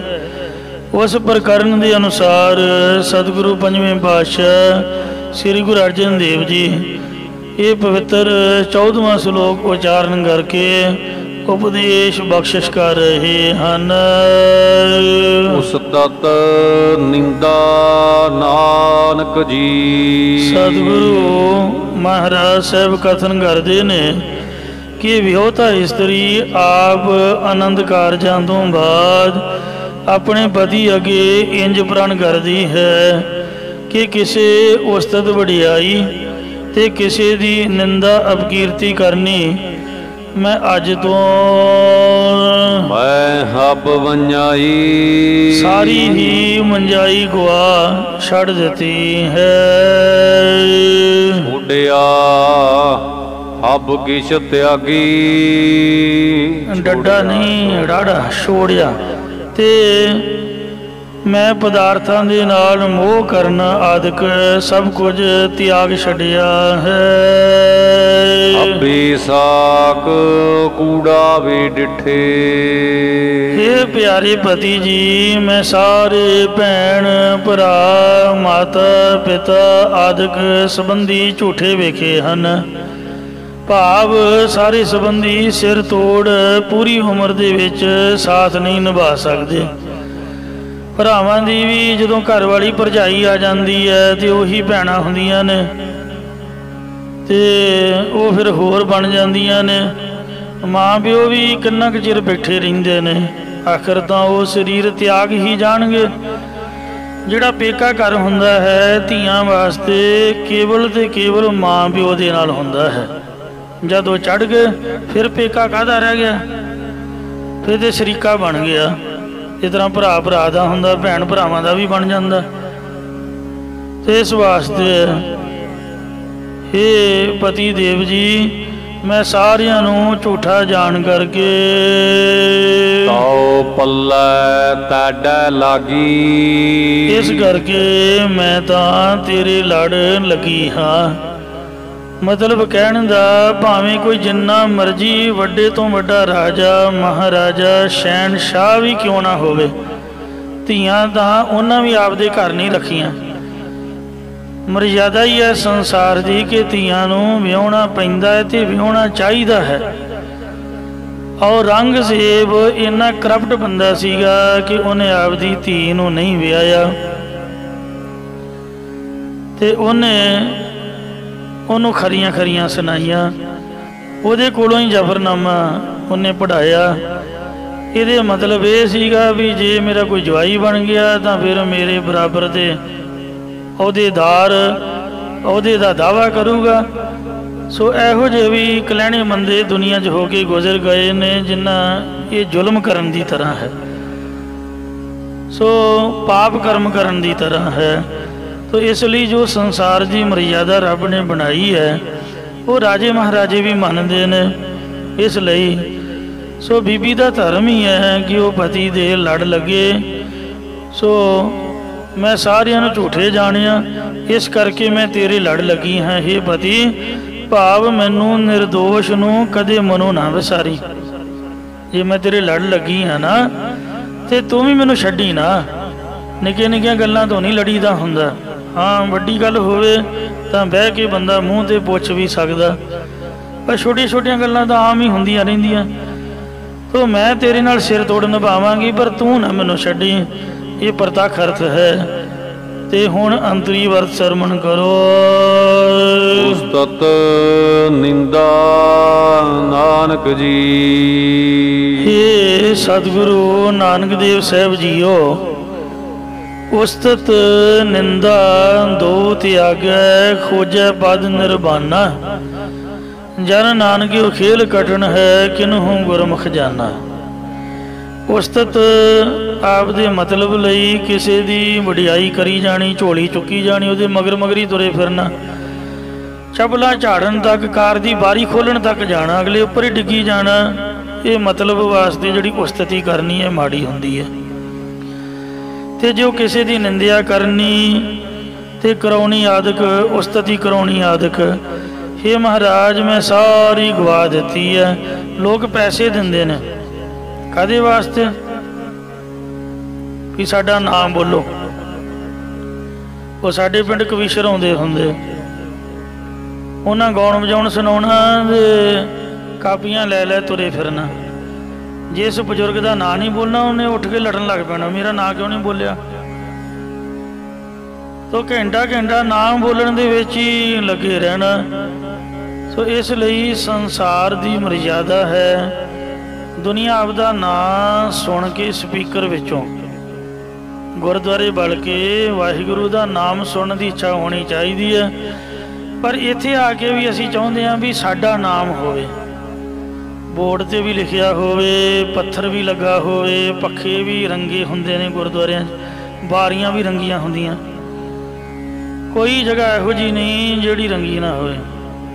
Speaker 2: ਉਸ ਪ੍ਰਕਰਨ ਦੇ ਅਨੁਸਾਰ ਸਤਿਗੁਰੂ ਪੰਜਵੇਂ ਪਾਤਸ਼ਾਹ ਸ੍ਰੀ ਗੁਰੂ ਅਰਜਨ ਦੇਵ ਜੀ ਇਹ ਪਵਿੱਤਰ 14ਵਾਂ ਸ਼ਲੋਕ ਉਚਾਰਨ ਕਰਕੇ ਉਪਦੇਸ਼ ਬਖਸ਼ਿਸ਼ ਕਰ ਰਹੇ ਹਨ।
Speaker 1: ਉਸ ਤਤ ਨਿੰਦਾ ਨਾਨਕ ਜੀ।
Speaker 2: ਸਤਿਗੁਰੂ ਮਹਾਰਾਜ ਸਾਹਿਬ ਕਥਨ ਕਰਦੇ ਨੇ ਕਿ ਵਿਆਹੁਤਾ ਇਸਤਰੀ ਆਪ ਆਨੰਦ ਕਾਰਜਾਂ ਤੋਂ ਬਾਅਦ ਆਪਣੇ ਪਤੀ ਅੱਗੇ ਇੰਜ ਪ੍ਰਣ ਕਰਦੀ ਹੈ ਕਿ ਕਿਸੇ ਉਸਤਤ ਵਡਿਆਈ ਤੇ ਕਿਸੇ ਦੀ ਨਿੰਦਾ ਅਪਕੀਰਤੀ ਕਰਨੀ ਮੈਂ ਅੱਜ ਤੋਂ
Speaker 1: ਮੈਂ ਹੱਬ ਵੰਜਾਈ
Speaker 2: ਸਾਰੀ ਹੀ ਮੰਜਾਈ ਗਵਾ ਛੱਡ ਦਿੱਤੀ ਹੈ।
Speaker 1: ਛੋੜਿਆ ਹੱਬ ਕਿਛ ਤਿਆਗੀ
Speaker 2: ਡੱਡਾ ਨਹੀਂ ਰਾੜਾ ਛੋੜਿਆ ਤੇ ਮੈਂ ਪਦਾਰਥਾਂ ਦੇ ਨਾਲ ਮੋਹ ਕਰਨ ਆਦਿਕ ਸਭ ਕੁਝ ਤਿਆਗ ਛੱਡਿਆ ਹੈ।
Speaker 1: ਅੱਬੀ ਸਾਕ ਕੂੜਾ ਵੀ ਡਿਠੇ।
Speaker 2: ਇਹ ਪਿਆਰੇ ਪਤੀ ਜੀ, ਮੈਂ ਸਾਰੇ ਭੈਣ ਭਰਾ ਮਾਤਾ ਪਿਤਾ ਆਦਿਕ ਸੰਬੰਧੀ ਝੂਠੇ ਵੇਖੇ ਹਨ। ਭਾਵ ਸਾਰੇ ਸੰਬੰਧੀ ਸਿਰ ਤੋੜ ਪੂਰੀ ਉਮਰ ਦੇ ਵਿੱਚ ਸਾਥ ਨਹੀਂ ਨਿਭਾ ਸਕਦੇ। ਭਰਾਵਾਂ ਦੀ ਵੀ ਜਦੋਂ ਘਰ ਵਾਲੀ ਭਰਜਾਈ ਆ ਜਾਂਦੀ ਹੈ ਤੇ ਉਹੀ ਭੈਣਾਂ ਹੁੰਦੀਆਂ ਨੇ ਤੇ ਉਹ ਫਿਰ ਹੋਰ ਬਣ ਜਾਂਦੀਆਂ ਨੇ। ਮਾਂ ਪਿਓ ਵੀ ਕਿੰਨਾ ਕੁ ਚਿਰ ਬੈਠੇ ਰਹਿੰਦੇ ਨੇ, ਆਖਰ ਤਾਂ ਉਹ ਸਰੀਰ ਤਿਆਗ ਹੀ ਜਾਣਗੇ। ਜਿਹੜਾ ਪੇਕਾ ਘਰ ਹੁੰਦਾ ਹੈ ਧੀਆਂ ਵਾਸਤੇ ਕੇਵਲ ਤੇ ਕੇਵਲ ਮਾਂ ਪਿਓ ਦੇ ਨਾਲ ਹੁੰਦਾ ਹੈ। ਜਦੋਂ ਚੜ੍ਹ ਗਏ ਫਿਰ ਪੇਕਾ ਕਾਹਦਾ ਰਹਿ ਗਿਆ, ਫਿਰ ਤੇ ਸ਼ਰੀਕਾ ਬਣ ਗਿਆ। ਇਸ ਤਰ੍ਹਾਂ ਭਰਾ ਭਰਾ ਦਾ ਹੁੰਦਾ, ਭੈਣ ਭਰਾਵਾਂ ਦਾ ਵੀ ਬਣ ਜਾਂਦਾ। ਤੇ ਇਸ ਵਾਸਤੇ ਹੇ ਪਤੀ ਦੇਵ ਜੀ, ਮੈਂ ਸਾਰਿਆਂ ਨੂੰ ਝੂਠਾ ਜਾਣ ਕਰਕੇ
Speaker 1: ਤਾਉ ਪੱਲੇ ਤਾਡਾ ਲਾਗੀ।
Speaker 2: ਇਸ ਕਰਕੇ ਮੈਂ ਤਾਂ ਤੇਰੇ ਲੜ ਲੱਗੀ ਹਾਂ। ਮਤਲਬ ਕਹਿਣ ਦਾ ਭਾਵੇਂ ਕੋਈ ਜਿੰਨਾ ਮਰਜ਼ੀ ਵੱਡੇ ਤੋਂ ਵੱਡਾ ਰਾਜਾ ਮਹਾਰਾਜਾ ਸ਼ਹਿਨਸ਼ਾਹ ਵੀ ਕਿਉਂ ਨਾ ਹੋਵੇ, ਧੀਆਂ ਤਾਂ ਉਹਨਾਂ ਵੀ ਆਪਦੇ ਘਰ ਨਹੀਂ ਰੱਖੀਆਂ। ਮਰਜ਼ਾਦਾ ਹੀ ਹੈ ਸੰਸਾਰ ਦੀ ਕਿ ਧੀਆਂ ਨੂੰ ਵਿਆਹੁਣਾ ਪੈਂਦਾ ਹੈ ਤੇ ਵਿਆਹੁਣਾ ਚਾਹੀਦਾ ਹੈ। ਔਰ ਔਰੰਗਜ਼ੇਬ ਇੰਨਾ ਕਰਪਟ ਬੰਦਾ ਸੀਗਾ ਕਿ ਉਹਨੇ ਆਪਦੀ ਧੀ ਨੂੰ ਨਹੀਂ ਵਿਆਹਿਆ ਤੇ ਉਹਨੂੰ ਖਰੀਆਂ ਖਰੀਆਂ ਸੁਣਾਈਆਂ। ਉਹਦੇ ਕੋਲੋਂ ਹੀ ਜ਼ਫਰਨਾਮਾ ਉਹਨੇ ਪੜ੍ਹਾਇਆ। ਇਹਦੇ ਮਤਲਬ ਇਹ ਸੀਗਾ ਵੀ ਜੇ ਮੇਰਾ ਕੋਈ ਜਵਾਈ ਬਣ ਗਿਆ ਤਾਂ ਫਿਰ ਮੇਰੇ ਬਰਾਬਰ ਦੇ ਅਹੁਦੇ ਦਾ ਦਾਵਾ ਕਰੂਗਾ। ਸੋ ਇਹੋ ਜਿਹੇ ਵੀ ਕਲਹਿਣੇ ਮੰਦੇ ਦੁਨੀਆ 'ਚ ਹੋ ਕੇ ਗੁਜ਼ਰ ਗਏ ਨੇ ਜਿਨ੍ਹਾਂ ਇਹ ਜ਼ੁਲਮ ਕਰਨ ਦੀ ਤਰ੍ਹਾਂ ਹੈ, ਸੋ ਪਾਪ ਕਰਮ ਕਰਨ ਦੀ ਤਰ੍ਹਾਂ ਹੈ। ਤੋ ਇਸ ਲਈ ਜੋ ਸੰਸਾਰ ਦੀ ਮਰਿਆਦਾ ਰੱਬ ਨੇ ਬਣਾਈ ਹੈ ਉਹ ਰਾਜੇ ਮਹਾਰਾਜੇ ਵੀ ਮੰਨਦੇ ਨੇ। ਇਸ ਲਈ ਸੋ ਬੀਬੀ ਦਾ ਧਰਮ ਹੀ ਹੈ ਕਿ ਉਹ ਪਤੀ ਦੇ ਲੜ ਲੱਗੇ। ਸੋ ਮੈਂ ਸਾਰਿਆਂ ਨੂੰ ਝੂਠੇ ਜਾਣਿਆ, ਇਸ ਕਰਕੇ ਮੈਂ ਤੇਰੇ ਲੜ ਲੱਗੀ ਹਾਂ। ਹੇ ਪਤੀ, ਭਾਵ ਮੈਨੂੰ ਨਿਰਦੋਸ਼ ਨੂੰ ਕਦੇ ਮਨੋਂ ਨਾ ਵਿਸਾਰੀ। ਜੇ ਮੈਂ ਤੇਰੇ ਲੜ ਲੱਗੀ ਹਾਂ ਨਾ ਤੇ ਤੂੰ ਵੀ ਮੈਨੂੰ ਛੱਡੀ ਨਾ। ਨਿੱਕੀਆਂ ਨਿੱਕੀਆਂ ਗੱਲਾਂ ਤੋਂ ਨਹੀਂ ਲੜੀਦਾ ਹੁੰਦਾ। ਹਾਂ, ਵੱਡੀ ਗੱਲ ਹੋਵੇ ਤਾਂ ਬਹਿ ਕੇ ਬੰਦਾ ਮੂੰਹ ਤੇ ਪੁੱਛ ਵੀ ਸਕਦਾ, ਪਰ ਛੋਟੀਆਂ ਛੋਟੀਆਂ ਗੱਲਾਂ ਤਾਂ ਆਮ ਹੀ ਹੁੰਦੀਆਂ ਰਹਿੰਦੀਆਂ। ਤੋ ਮੈਂ ਤੇਰੇ ਨਾਲ ਸਿਰ ਤੋੜ ਨਿਭਾਵਾਂਗੀ, ਪਰ ਤੂੰ ਨਾ ਮੈਨੂੰ ਛੱਡੀ। ਇਹ ਪ੍ਰਤੱਖ ਅਰਥ ਹੈ। ਤੇ ਹੁਣ ਅੰਤਰੀ ਵਰਤ ਸਰਮਣ ਕਰੋ।
Speaker 1: ਉਸਤਤ ਨਿੰਦਾ ਨਾਨਕ ਜੀ।
Speaker 2: ਹੇ ਸਤਿਗੁਰੂ ਨਾਨਕ ਦੇਵ ਸਾਹਿਬ ਜੀਓ, ਉਸਤਤ ਨਿੰਦਾ ਦੋ ਤਿਆਗੈ, ਖੋਜੈ ਪਦ ਨਿਰਬਾਨਾ। ਜਨ ਨਾਨਕਿਓ ਖੇਲ ਕਠਨ ਹੈ, ਕਿਨਹੂ ਗੁਰਮੁਖ ਜਾਨਾ। ਉਸਤਤ ਆਪ ਦੇ ਮਤਲਬ ਲਈ ਕਿਸੇ ਦੀ ਵਡਿਆਈ ਕਰੀ ਜਾਣੀ, ਝੋਲੀ ਚੁੱਕੀ ਜਾਣੀ, ਉਹਦੇ ਮਗਰ ਮਗਰੀ ਤੁਰੇ ਫਿਰਨਾ, ਚਪਲਾ ਝਾੜਨ ਤੱਕ, ਕਾਰ ਦੀ ਬਾਰੀ ਖੋਲ੍ਹਣ ਤੱਕ ਜਾਣਾ, ਅਗਲੇ ਉੱਪਰ ਹੀ ਡਿੱਗੀ ਜਾਣਾ। ਇਹ ਮਤਲਬ ਵਾਸਤੇ ਜਿਹੜੀ ਉਸਤਤੀ ਕਰਨੀ ਹੈ ਮਾੜੀ ਹੁੰਦੀ ਹੈ। ਤੇ ਜੋ ਕਿਸੇ ਦੀ ਨਿੰਦਿਆ ਕਰਨੀ ਤੇ ਕਰਾਉਣੀ ਆਦਿਕ, ਉਸਤਤੀ ਕਰਾਉਣੀ ਆਦਿਕ, ਹੇ ਮਹਾਰਾਜ ਮੈਂ ਸਾਰੀ ਗਵਾ ਦਿੱਤੀ ਹੈ। ਲੋਕ ਪੈਸੇ ਦਿੰਦੇ ਨੇ ਕਾਹਦੇ ਵਾਸਤੇ? ਵੀ ਸਾਡਾ ਨਾਮ ਬੋਲੋ। ਉਹ ਸਾਡੇ ਪਿੰਡ ਕਵੀਸ਼ਰ ਆਉਂਦੇ ਹੁੰਦੇ, ਉਹਨਾਂ ਗਾਉਣ ਵਜਾਉਣ ਸੁਣਾਉਣਾ ਤੇ ਕਾਪੀਆਂ ਲੈ ਲੈ ਤੁਰੇ ਫਿਰਨਾ। ਜਿਸ ਬਜ਼ੁਰਗ ਦਾ ਨਾਂ ਨਹੀਂ ਬੋਲਣਾ ਉਹਨੇ ਉੱਠ ਕੇ ਲੜਨ ਲੱਗ ਪੈਣਾ, ਮੇਰਾ ਨਾਂ ਕਿਉਂ ਨਹੀਂ ਬੋਲਿਆ। ਤੋ ਘੰਟਾ ਘੰਟਾ ਨਾਮ ਬੋਲਣ ਦੇ ਵਿੱਚ ਹੀ ਲੱਗੇ ਰਹਿਣਾ। ਸੋ ਇਸ ਲਈ ਸੰਸਾਰ ਦੀ ਮਰਿਆਦਾ ਹੈ, ਦੁਨੀਆ ਆਪਦਾ ਨਾਂ ਸੁਣ ਕੇ ਸਪੀਕਰ ਵਿੱਚੋਂ ਗੁਰਦੁਆਰੇ ਵਲ ਕੇ ਵਾਹਿਗੁਰੂ ਦਾ ਨਾਮ ਸੁਣਨ ਦੀ ਇੱਛਾ ਹੋਣੀ ਚਾਹੀਦੀ ਹੈ। ਪਰ ਇੱਥੇ ਆ ਕੇ ਵੀ ਅਸੀਂ ਚਾਹੁੰਦੇ ਹਾਂ ਵੀ ਸਾਡਾ ਨਾਮ ਹੋਵੇ, ਬੋਰਡ 'ਤੇ ਵੀ ਲਿਖਿਆ ਹੋਵੇ, ਪੱਥਰ ਵੀ ਲੱਗਾ ਹੋਵੇ, ਪੱਖੇ ਵੀ ਰੰਗੇ ਹੁੰਦੇ ਨੇ ਗੁਰਦੁਆਰਿਆਂ 'ਚ, ਬਾਰੀਆਂ ਵੀ ਰੰਗੀਆਂ ਹੁੰਦੀਆਂ। ਕੋਈ ਜਗ੍ਹਾ ਇਹੋ ਜਿਹੀ ਨਹੀਂ ਜਿਹੜੀ ਰੰਗੀ ਨਾ ਹੋਵੇ।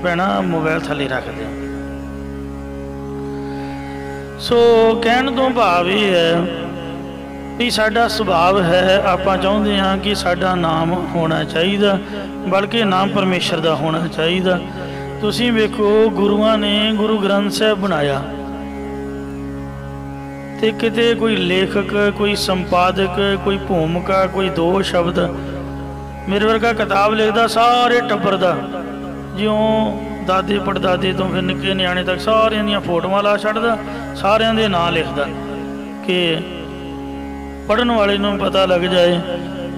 Speaker 2: ਭੈਣਾ ਮੋਬਾਈਲ ਥੱਲੇ ਰੱਖ ਦਿਓ। ਸੋ ਕਹਿਣ ਤੋਂ ਭਾਵ ਇਹ ਹੈ ਵੀ ਸਾਡਾ ਸੁਭਾਅ ਹੈ, ਆਪਾਂ ਚਾਹੁੰਦੇ ਹਾਂ ਕਿ ਸਾਡਾ ਨਾਮ ਹੋਣਾ ਚਾਹੀਦਾ, ਬਲਕਿ ਨਾਮ ਪਰਮੇਸ਼ਰ ਦਾ ਹੋਣਾ ਚਾਹੀਦਾ। ਤੁਸੀਂ ਵੇਖੋ ਗੁਰੂਆਂ ਨੇ ਗੁਰੂ ਗ੍ਰੰਥ ਸਾਹਿਬ ਬਣਾਇਆ ਤੇ ਕਿਤੇ ਕੋਈ ਲੇਖਕ, ਕੋਈ ਸੰਪਾਦਕ, ਕੋਈ ਭੂਮਿਕਾ, ਕੋਈ ਦੋ ਸ਼ਬਦ, ਮੇਰੇ ਵਰਗਾ ਕਿਤਾਬ ਲਿਖਦਾ ਸਾਰੇ ਟੱਬਰ ਦਾ, ਜਿਉਂ ਦਾਦੇ ਪੜਦਾਦੇ ਤੋਂ ਫਿਰ ਨਿੱਕੇ ਨਿਆਣੇ ਤੱਕ ਸਾਰਿਆਂ ਦੀਆਂ ਫੋਟੋਆਂ ਲਾ ਛੱਡਦਾ, ਸਾਰਿਆਂ ਦੇ ਨਾਂ ਲਿਖਦਾ ਕਿ ਪੜ੍ਹਨ ਵਾਲੇ ਨੂੰ ਪਤਾ ਲੱਗ ਜਾਏ।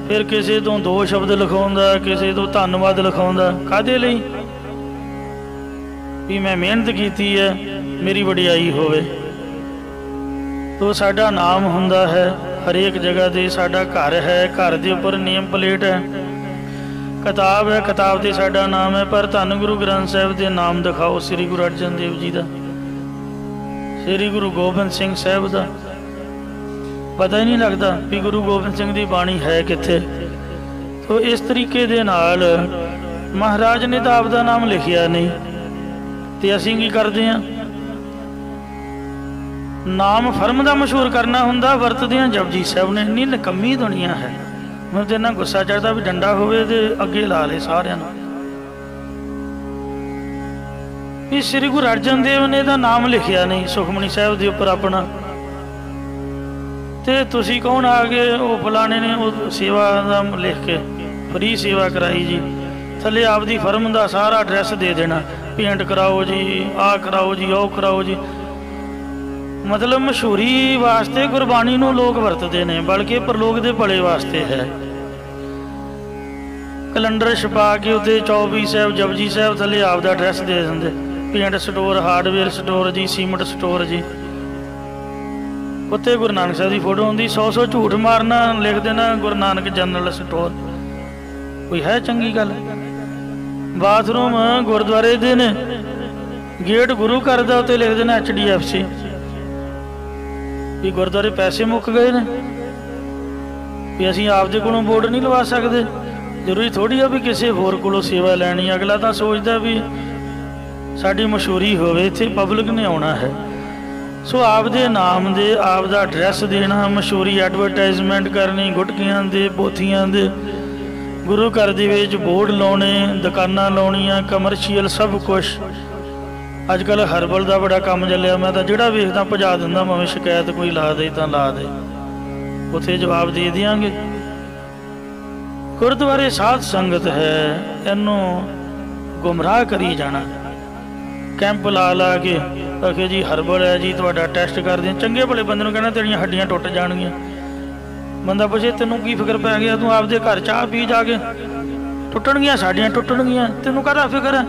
Speaker 2: ਫਿਰ ਕਿਸੇ ਤੋਂ ਦੋ ਸ਼ਬਦ ਲਿਖਾਉਂਦਾ, ਕਿਸੇ ਤੋਂ ਧੰਨਵਾਦ ਲਿਖਾਉਂਦਾ। ਕਾਹਦੇ ਲਈ? ਵੀ ਮੈਂ ਮਿਹਨਤ ਕੀਤੀ ਹੈ, ਮੇਰੀ ਵਡਿਆਈ ਹੋਵੇ। ਤੋ ਸਾਡਾ ਨਾਮ ਹੁੰਦਾ ਹੈ ਹਰੇਕ ਜਗ੍ਹਾ 'ਤੇ। ਸਾਡਾ ਘਰ ਹੈ, ਘਰ ਦੇ ਉੱਪਰ ਨੇਮ ਪਲੇਟ ਹੈ। ਕਿਤਾਬ ਹੈ, ਕਿਤਾਬ 'ਤੇ ਸਾਡਾ ਨਾਮ ਹੈ। ਪਰ ਧੰਨ ਗੁਰੂ ਗ੍ਰੰਥ ਸਾਹਿਬ ਦੇ ਨਾਮ ਦਿਖਾਓ, ਸ੍ਰੀ ਗੁਰੂ ਅਰਜਨ ਦੇਵ ਜੀ ਦਾ, ਸ੍ਰੀ ਗੁਰੂ ਗੋਬਿੰਦ ਸਿੰਘ ਸਾਹਿਬ ਦਾ, ਪਤਾ ਹੀ ਨਹੀਂ ਲੱਗਦਾ ਵੀ ਗੁਰੂ ਗੋਬਿੰਦ ਸਿੰਘ ਦੀ ਬਾਣੀ ਹੈ ਕਿੱਥੇ। ਤੋ ਇਸ ਤਰੀਕੇ ਦੇ ਨਾਲ ਮਹਾਰਾਜ ਨੇ ਤਾਂ ਆਪ ਦਾ ਨਾਮ ਲਿਖਿਆ ਨਹੀਂ, ਤੇ ਅਸੀਂ ਕੀ ਕਰਦੇ ਹਾਂ? ਨਾਮ ਫਰਮ ਦਾ ਮਸ਼ਹੂਰ ਕਰਨਾ ਹੁੰਦਾ, ਵਰਤਦੇ ਹਾਂ ਜਪਜੀ ਸਾਹਿਬ ਨੇ। ਇੰਨੀ ਨਿਕੰਮੀ ਦੁਨੀਆ ਹੈ, ਮੈਨੂੰ ਤੇ ਇੰਨਾ ਗੁੱਸਾ ਚੜ੍ਹਦਾ ਵੀ ਡੰਡਾ ਹੋਵੇ ਤੇ ਅੱਗੇ ਲਾ ਲਏ ਸਾਰਿਆਂ ਨੂੰ। ਵੀ ਸ੍ਰੀ ਗੁਰੂ ਅਰਜਨ ਦੇਵ ਨੇ ਤਾਂ ਨਾਮ ਲਿਖਿਆ ਨਹੀਂ ਸੁਖਮਨੀ ਸਾਹਿਬ ਦੇ ਉੱਪਰ ਆਪਣਾ, ਤੇ ਤੁਸੀਂ ਕੌਣ ਆ ਗਏ? ਉਹ ਫਲਾਣੇ ਨੇ ਉਹ ਸੇਵਾ ਦਾ ਲਿਖ ਕੇ ਫਰੀ ਸੇਵਾ ਕਰਾਈ ਜੀ, ਥੱਲੇ ਆਪਦੀ ਫਰਮ ਦਾ ਸਾਰਾ ਐਡਰੈਸ ਦੇ ਦੇਣਾ, ਪੇਂਟ ਕਰਾਓ ਜੀ, ਆਹ ਕਰਾਓ ਜੀ, ਉਹ ਕਰਾਓ ਜੀ। ਮਤਲਬ ਮਸ਼ਹੂਰੀ ਵਾਸਤੇ ਗੁਰਬਾਣੀ ਨੂੰ ਲੋਕ ਵਰਤਦੇ ਨੇ, ਬਲਕਿ ਪਰਲੋਕ ਦੇ ਭਲੇ ਵਾਸਤੇ ਹੈ। ਕੈਲੰਡਰ ਛਪਾ ਕੇ ਉੱਤੇ 24 ਸਾਹਿਬ, ਜਪਜੀ ਸਾਹਿਬ ਥੱਲੇ ਆਪਦਾ ਐਡਰੈਸ ਦੇ ਦਿੰਦੇ, ਪੇਂਟ ਸਟੋਰ, ਹਾਰਡਵੇਅਰ ਸਟੋਰ ਜੀ, ਸੀਮੈਂਟ ਸਟੋਰ ਜੀ। उत्ते गुरु नानक साहब की फोटो होंगी, 100 झूठ मारना, लिख देना गुरु नानक जनरल स्टोर, कोई है चंगी गल? बाथरूम गुरुद्वारे दे ने, गेट गुरु घर दा उत्ते लिख देना HDFC, भी गुरुद्वारे पैसे मुक गए ने, भी असीं आपदे कोलों बोर्ड नहीं लवा सकते। जरूरी थोड़ी है भी किसी होर कोलों सेवा लैनी, अगला तो सोचता भी साडी मशहूरी होवे, इत्थे पब्लिक ने आउणा है। सो आपदे नाम दे आपदा एड्रैस देना, मशहूरी एडवरटाइजमेंट करनी, गुटकियां दे पोथियां दे, गुरु घर दे विच बोर्ड लाने, दुकानां लाउणियां, कमर्शियल सब कुछ। अजकल हरबल का बड़ा काम चलिया, मैं तो जिहड़ा वेखदा भजा दिंदा, भावें शिकायत कोई ला दे तो ला दे, उत्थे जवाब दे देंगे। गुरुद्वारे साध संगत है, इनू गुमराह करी जाना, कैंप ला ला के आखे जी हरबल है जी, तुहाडा टैसट कर दें। चंगे भले बंदे नूं कहना तेरियां हड्डियां टुट जाणगियां, बंदा पुछे तैनूं की फिक्र पै गया, तूं आपदे घर चाह पी जाके, टुटणगियां साडियां टुटणगियां, तैनूं काहदा फिक्र है?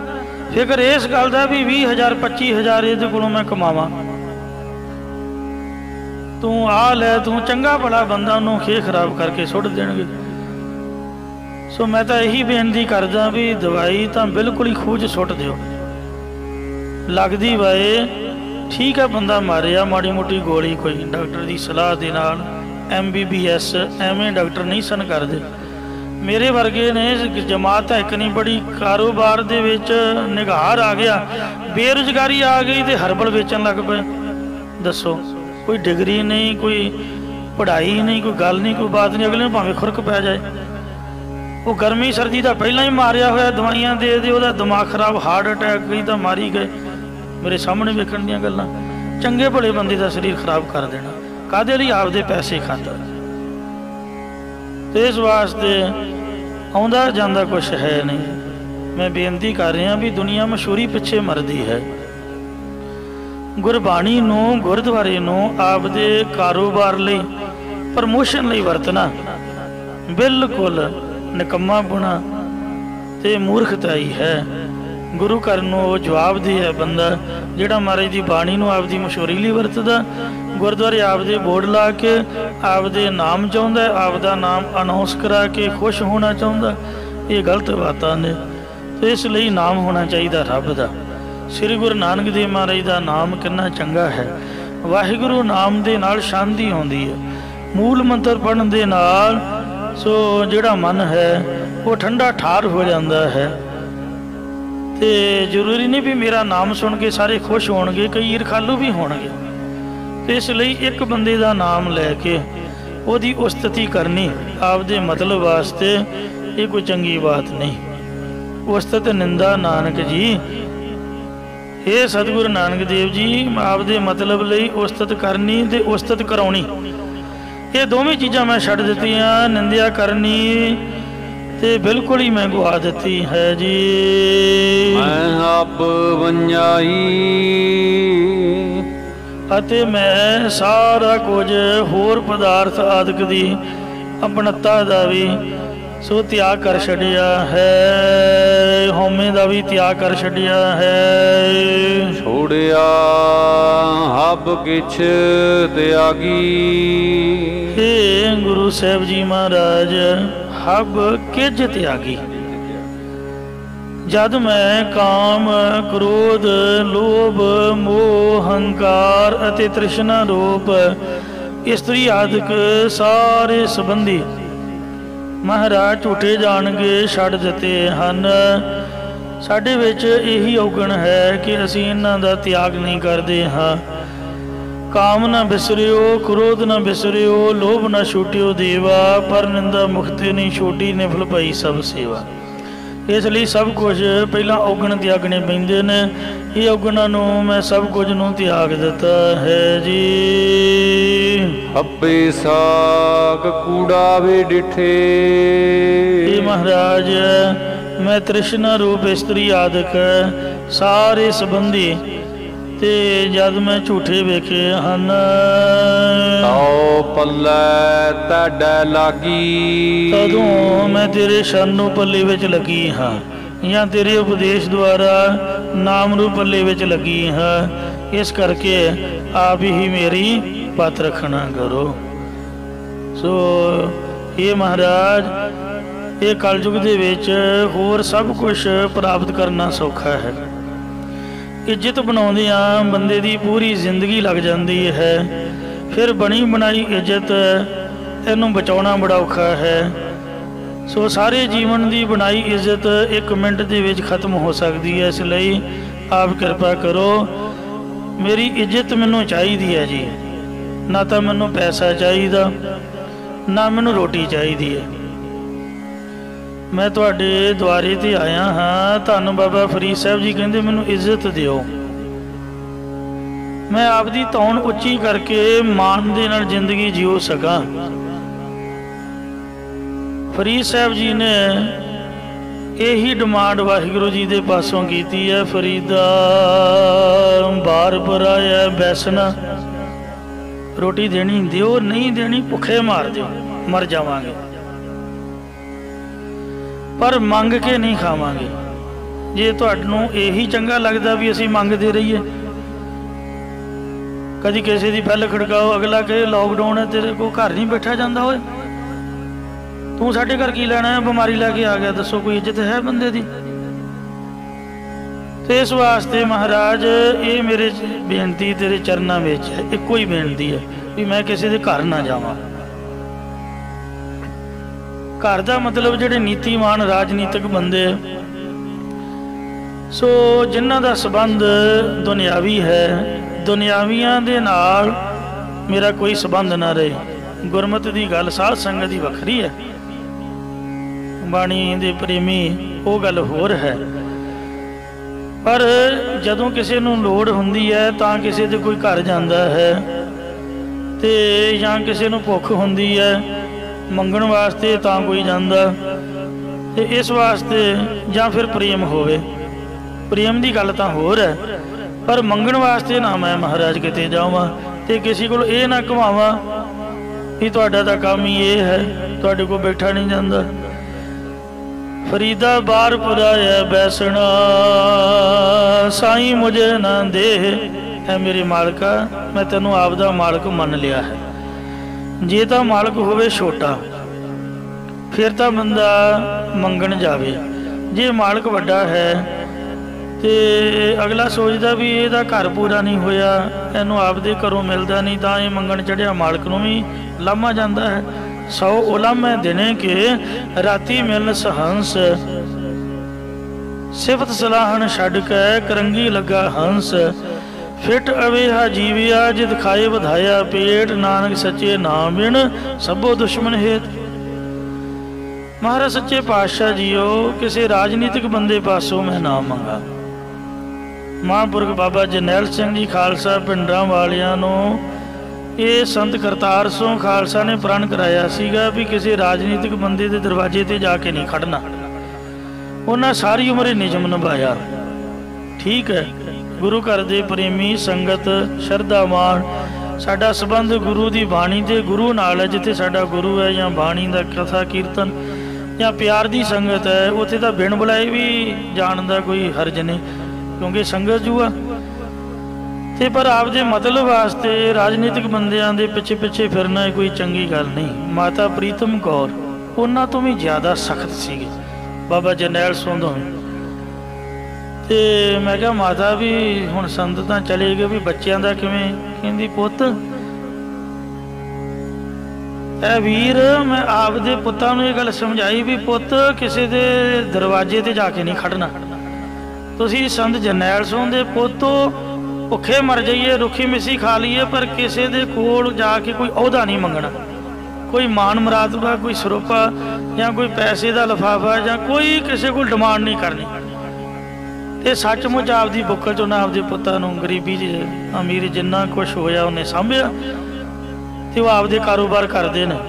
Speaker 2: फिक्र इस गल दा भी 20,000 25,000 इहदे कोलों मैं कमावां, तू आ लै, तू चंगा भला बंदा, उन्होंने खे खराब करके सुट देणगे। सो मैं तो यही बेनती करदा भी दवाई तो बिल्कुल ही खूह च सुट दिओ, लगदी वाए ठीक है, बंदा मारिया माड़ी मोटी गोली कोई डॉक्टर की सलाह दे नाल, MBBS एवें डॉक्टर नहीं सन करदे। मेरे वर्गे ने जमात है एक नहीं बड़ी, कारोबार दे विच निगार आ गया, बेरोजगारी आ गई तो हरबल बेचन लग पे। दसो कोई डिग्री नहीं, कोई पढ़ाई नहीं, कोई गल नहीं, कोई बात नहीं, अगले भावें खुरक पै जाए। वो गर्मी सर्दी का पहला ही मारिया होया, दवाइयां दे दे, ਉਹਦਾ दिमाग खराब, हार्ट अटैक कई तो मारी गए, मेरे सामने वेखण दीयां गल्लां। चंगे भले बंदे का शरीर खराब कर देना, काहदे लई? आपदे पैसे खातर। तो इस वास्ते आउंदा जांदा कुछ है नहीं। मैं बेनती कर रहा भी दुनिया मशहूरी पिछे मरदी है, गुरबाणी नूं गुरुद्वारे नूं आपदे कारोबार लई, प्रमोशन लई वरतना बिल्कुल निकम्मापुणा ते मूर्खताई है। गुरु घर नूं जवाब दे है बंदा जिहड़ा महाराज की बाणी नूं आपदी मशहूरी लई वरतदा, गुरुद्वारे आपदे बोर्ड ला के आपदे नाम चाहुंदा, आपदा नाम अनाउंस करा के खुश होना चाहुंदा, ये गलत बातां ने। तो इसलिए नाम होना चाहिए रब दा। श्री गुरु नानक देव महाराज का नाम कितना चंगा है। वाहिगुरु नाम दे नाल शांति आउंदी है, मूल मंत्र पढ़न दे नाल सो जिहड़ा मन है वो ठंडा ठार हो जाता है। तो जरूरी नहीं भी मेरा नाम सुन के सारे खुश होणगे, कई ईरखालू भी होणगे। तो इसलिए एक बंदे का नाम लैके उहदी उस्तति करनी आपदे मतलब वास्ते ये कोई चंगी बात नहीं। उस्तत निंदा नानक जी, हे सतगुरु नानक देव जी, आपदे मतलब लई उस्तत करनी ते उस्तत कराउणी, ये दोवें चीज़ां मैं छड्ड दित्तियां। निंदिया करनी ते बिल्कुल ही मैं गुआ दित्ती है जी।
Speaker 1: मैं आप वंजाई
Speaker 2: अते मैं सारा कुछ होर पदार्थ आदि दी अपनता दा भी सो त्याग कर छड़िया है, होमे दा भी त्याग कर छड़िया है।
Speaker 1: छोड़िया हब किछ त्यागी,
Speaker 2: हे गुरु साहब जी महाराज, हब किज त्यागी। जद मैं काम क्रोध लोभ मोह हंकार अते तृष्णा रूप इस्त्री आदि सारे संबंधी महाराज झूठे जाणगे छड़ दिते हन। साडे विच यही औगण है कि असीं इन्हां दा त्याग नहीं करते हाँ। काम न बिसरियो, क्रोध न बिसरियो, लोभ न छूटियो देवा, पर निंदा मुक्ति नहीं छूटी, निफल पाई सब सेवा। इसलिए सब कुछ पहला औगण त्यागने पैंदे ने, ये औगणां नूं मैं सब कुछ नूं त्याग दिता है जी।
Speaker 1: हब्बे साग कूड़ा वे डिठे,
Speaker 2: हे महाराज मैं तृष्णा रूप इस्त्री आदक सारे संबंधी ते जद मैं झूठे वेखे हन,
Speaker 1: ताओ पल्लै तैडै लागी,
Speaker 2: तदों मैं तेरे शरणों पल्ले विच लगी हाँ, या तेरे उपदेश द्वारा नाम रूप पल्ले विच लगी हाँ। इस करके आप ही मेरी पत रखना करो। सो ये महाराज ये कलयुग दे विच होर सब कुछ प्राप्त करना सौखा है। इज्जत बनाउंदियां बंदे दी पूरी जिंदगी लग जाती है, फिर बनी बनाई इज्जत इनू बचाउणा बड़ा औखा है। सो सारे जीवन की बनाई इज्जत एक मिनट दे विच खत्म हो सकती है। इसलिए आप कृपा करो, मेरी इज्जत मैनू चाहिदी है जी, ना तो मैनू पैसा चाहिए ना मैनू रोटी चाहिए है। मैं तुहाडे द्वारे ते आया हाँ, धन बाबा फरीद साहब जी कहते मैनू इज्जत दिओ। मैं आपदी धौन उच्ची करके मान दे नाल जिंदगी जियो सकां। फरीद साहब जी ने यही डिमांड वाहिगुरू जी के पासों की है। फरीदा बार पर आया बैसना, रोटी देनी दिओ, नहीं देनी भुखे मार दिओ, मर जावांगे, पर मंग के नहीं खावांगे। जे तुहानू यही चंगा लगता भी असीं मंगते रहिए, कदी किसी की बैल खड़काओ, अगला कहे लॉकडाउन है तेरे को घर नहीं बैठा जाता, होए तू साडे घर की लैना है, बीमारी लैके आ गया, दसो कोई इज्जत है बंदे दी? तो इस वास्ते महाराज ये मेरे बेनती तेरे चरणों में है, एको ही बेनती है भी मैं किसी के घर ना जावां। घर का मतलब जिहड़े नीतिमान राजनीतिक बंदे, सो जिन्हां दा संबंध दुनियावी है, दुनियावियां दे नाल मेरा कोई संबंध ना रहे। गुरमत की गल साध संगत की वखरी है, बाणी दे प्रेमी वो गल होर है। पर जदों किसी नूं लोड़ हुंदी है तां किसी दे कोई घर जांदा है, ते जां किसी नूं भुख हुंदी है मंगण वास्ते तां कोई जांदा, ते इस वास्ते जां फिर प्रेम होवे, प्रेम की गल तां होर है, पर मंगण वास्ते ना मैं महाराज किते जावां ते किसी कोल ये ना घुमावां कि तुहाडा तां काम ही ये है, तुहाडे कोल बैठा नहीं जांदा। फरीदा बार पुराया बैसना, साईं मुझे ना दे, है मेरे मालका मैं तेनों आपदा मालक मन लिया है। जे तो मालक होवे छोटा फिर तो बंदा मंगण जावे, जे मालक वड्डा है तो अगला सोचता भी ਇਹਦਾ घर पूरा नहीं होया, ਇਹਨੂੰ आपदे घरों मिलता नहीं, तो ये मंगण चढ़िया मालक नूं भी लामा जाता है। 100 उलामे दिने के राती मिलन सहंस, सिफत सलाहन छड़ के करंगी लगा हंस, फिट अवेहा जीविया जित खाए बधाया पेट, नानक सच्चे नाम बिन सबो दुश्मन हेत। महाराज सच्चे पातशाह जीओ किसी राजनीतिक बंदे पासों मैं नाम मंगा। महापुरख बाबा जरनैल सिंह जी खालसा पिंडां वालियां नूं ये संत करतार सों खालसा ने प्रण कराया सीगा भी किसी राजनीतिक बंदे के दरवाजे ते जाके नहीं खड़ना। उन्हें सारी उम्र निजम निभाया। ठीक है, गुरु घर दे प्रेमी संगत शरधावान, साडा संबंध गुरु की बाणी ते गुरु नाल है। जिथे साडा गुरु है या बाणी का कथा कीर्तन या प्यार की संगत है, उत्थे तां बिन बुलाए भी जाण दा कोई हरज नहीं, क्योंकि संगत जुआ ते। पर आपदे मतलब वास्ते राजनीतिक बंदियां दे पिछे पिछे फिरना कोई चंगी गल नहीं। माता प्रीतम कौर उन्हां तो भी ज़्यादा सख्त सीगे बाबा जरनैल सिंह तो। ते मैं कहा माता भी हुण संत तां चले गए भी बच्चों का किवें? कहंदी पुत्त ऐ वीर मैं आपदे पुत्तां नूं ये गल समझाई भी पुत्त किसी दे दरवाजे ते जाके नहीं खड़ना। तुसीं संत जरनैल सिंह दे पुत्तो भुखे मर जाइए रुखी मिसी खा लीए, पर किसी दे कोल जाके कोई अहदा नहीं मंगना, कोई मान मरातबा कोई सरोपा या कोई पैसे का लिफाफा या कोई किसी को डिमांड नहीं करनी। तो सचमुच आपकी बुक्कल चो ना आपके पुत्तां नूं गरीबी अमीर जिन्ना कुछ होया उन्हें सांभिया तो वह आपदे कारोबार करते हैं।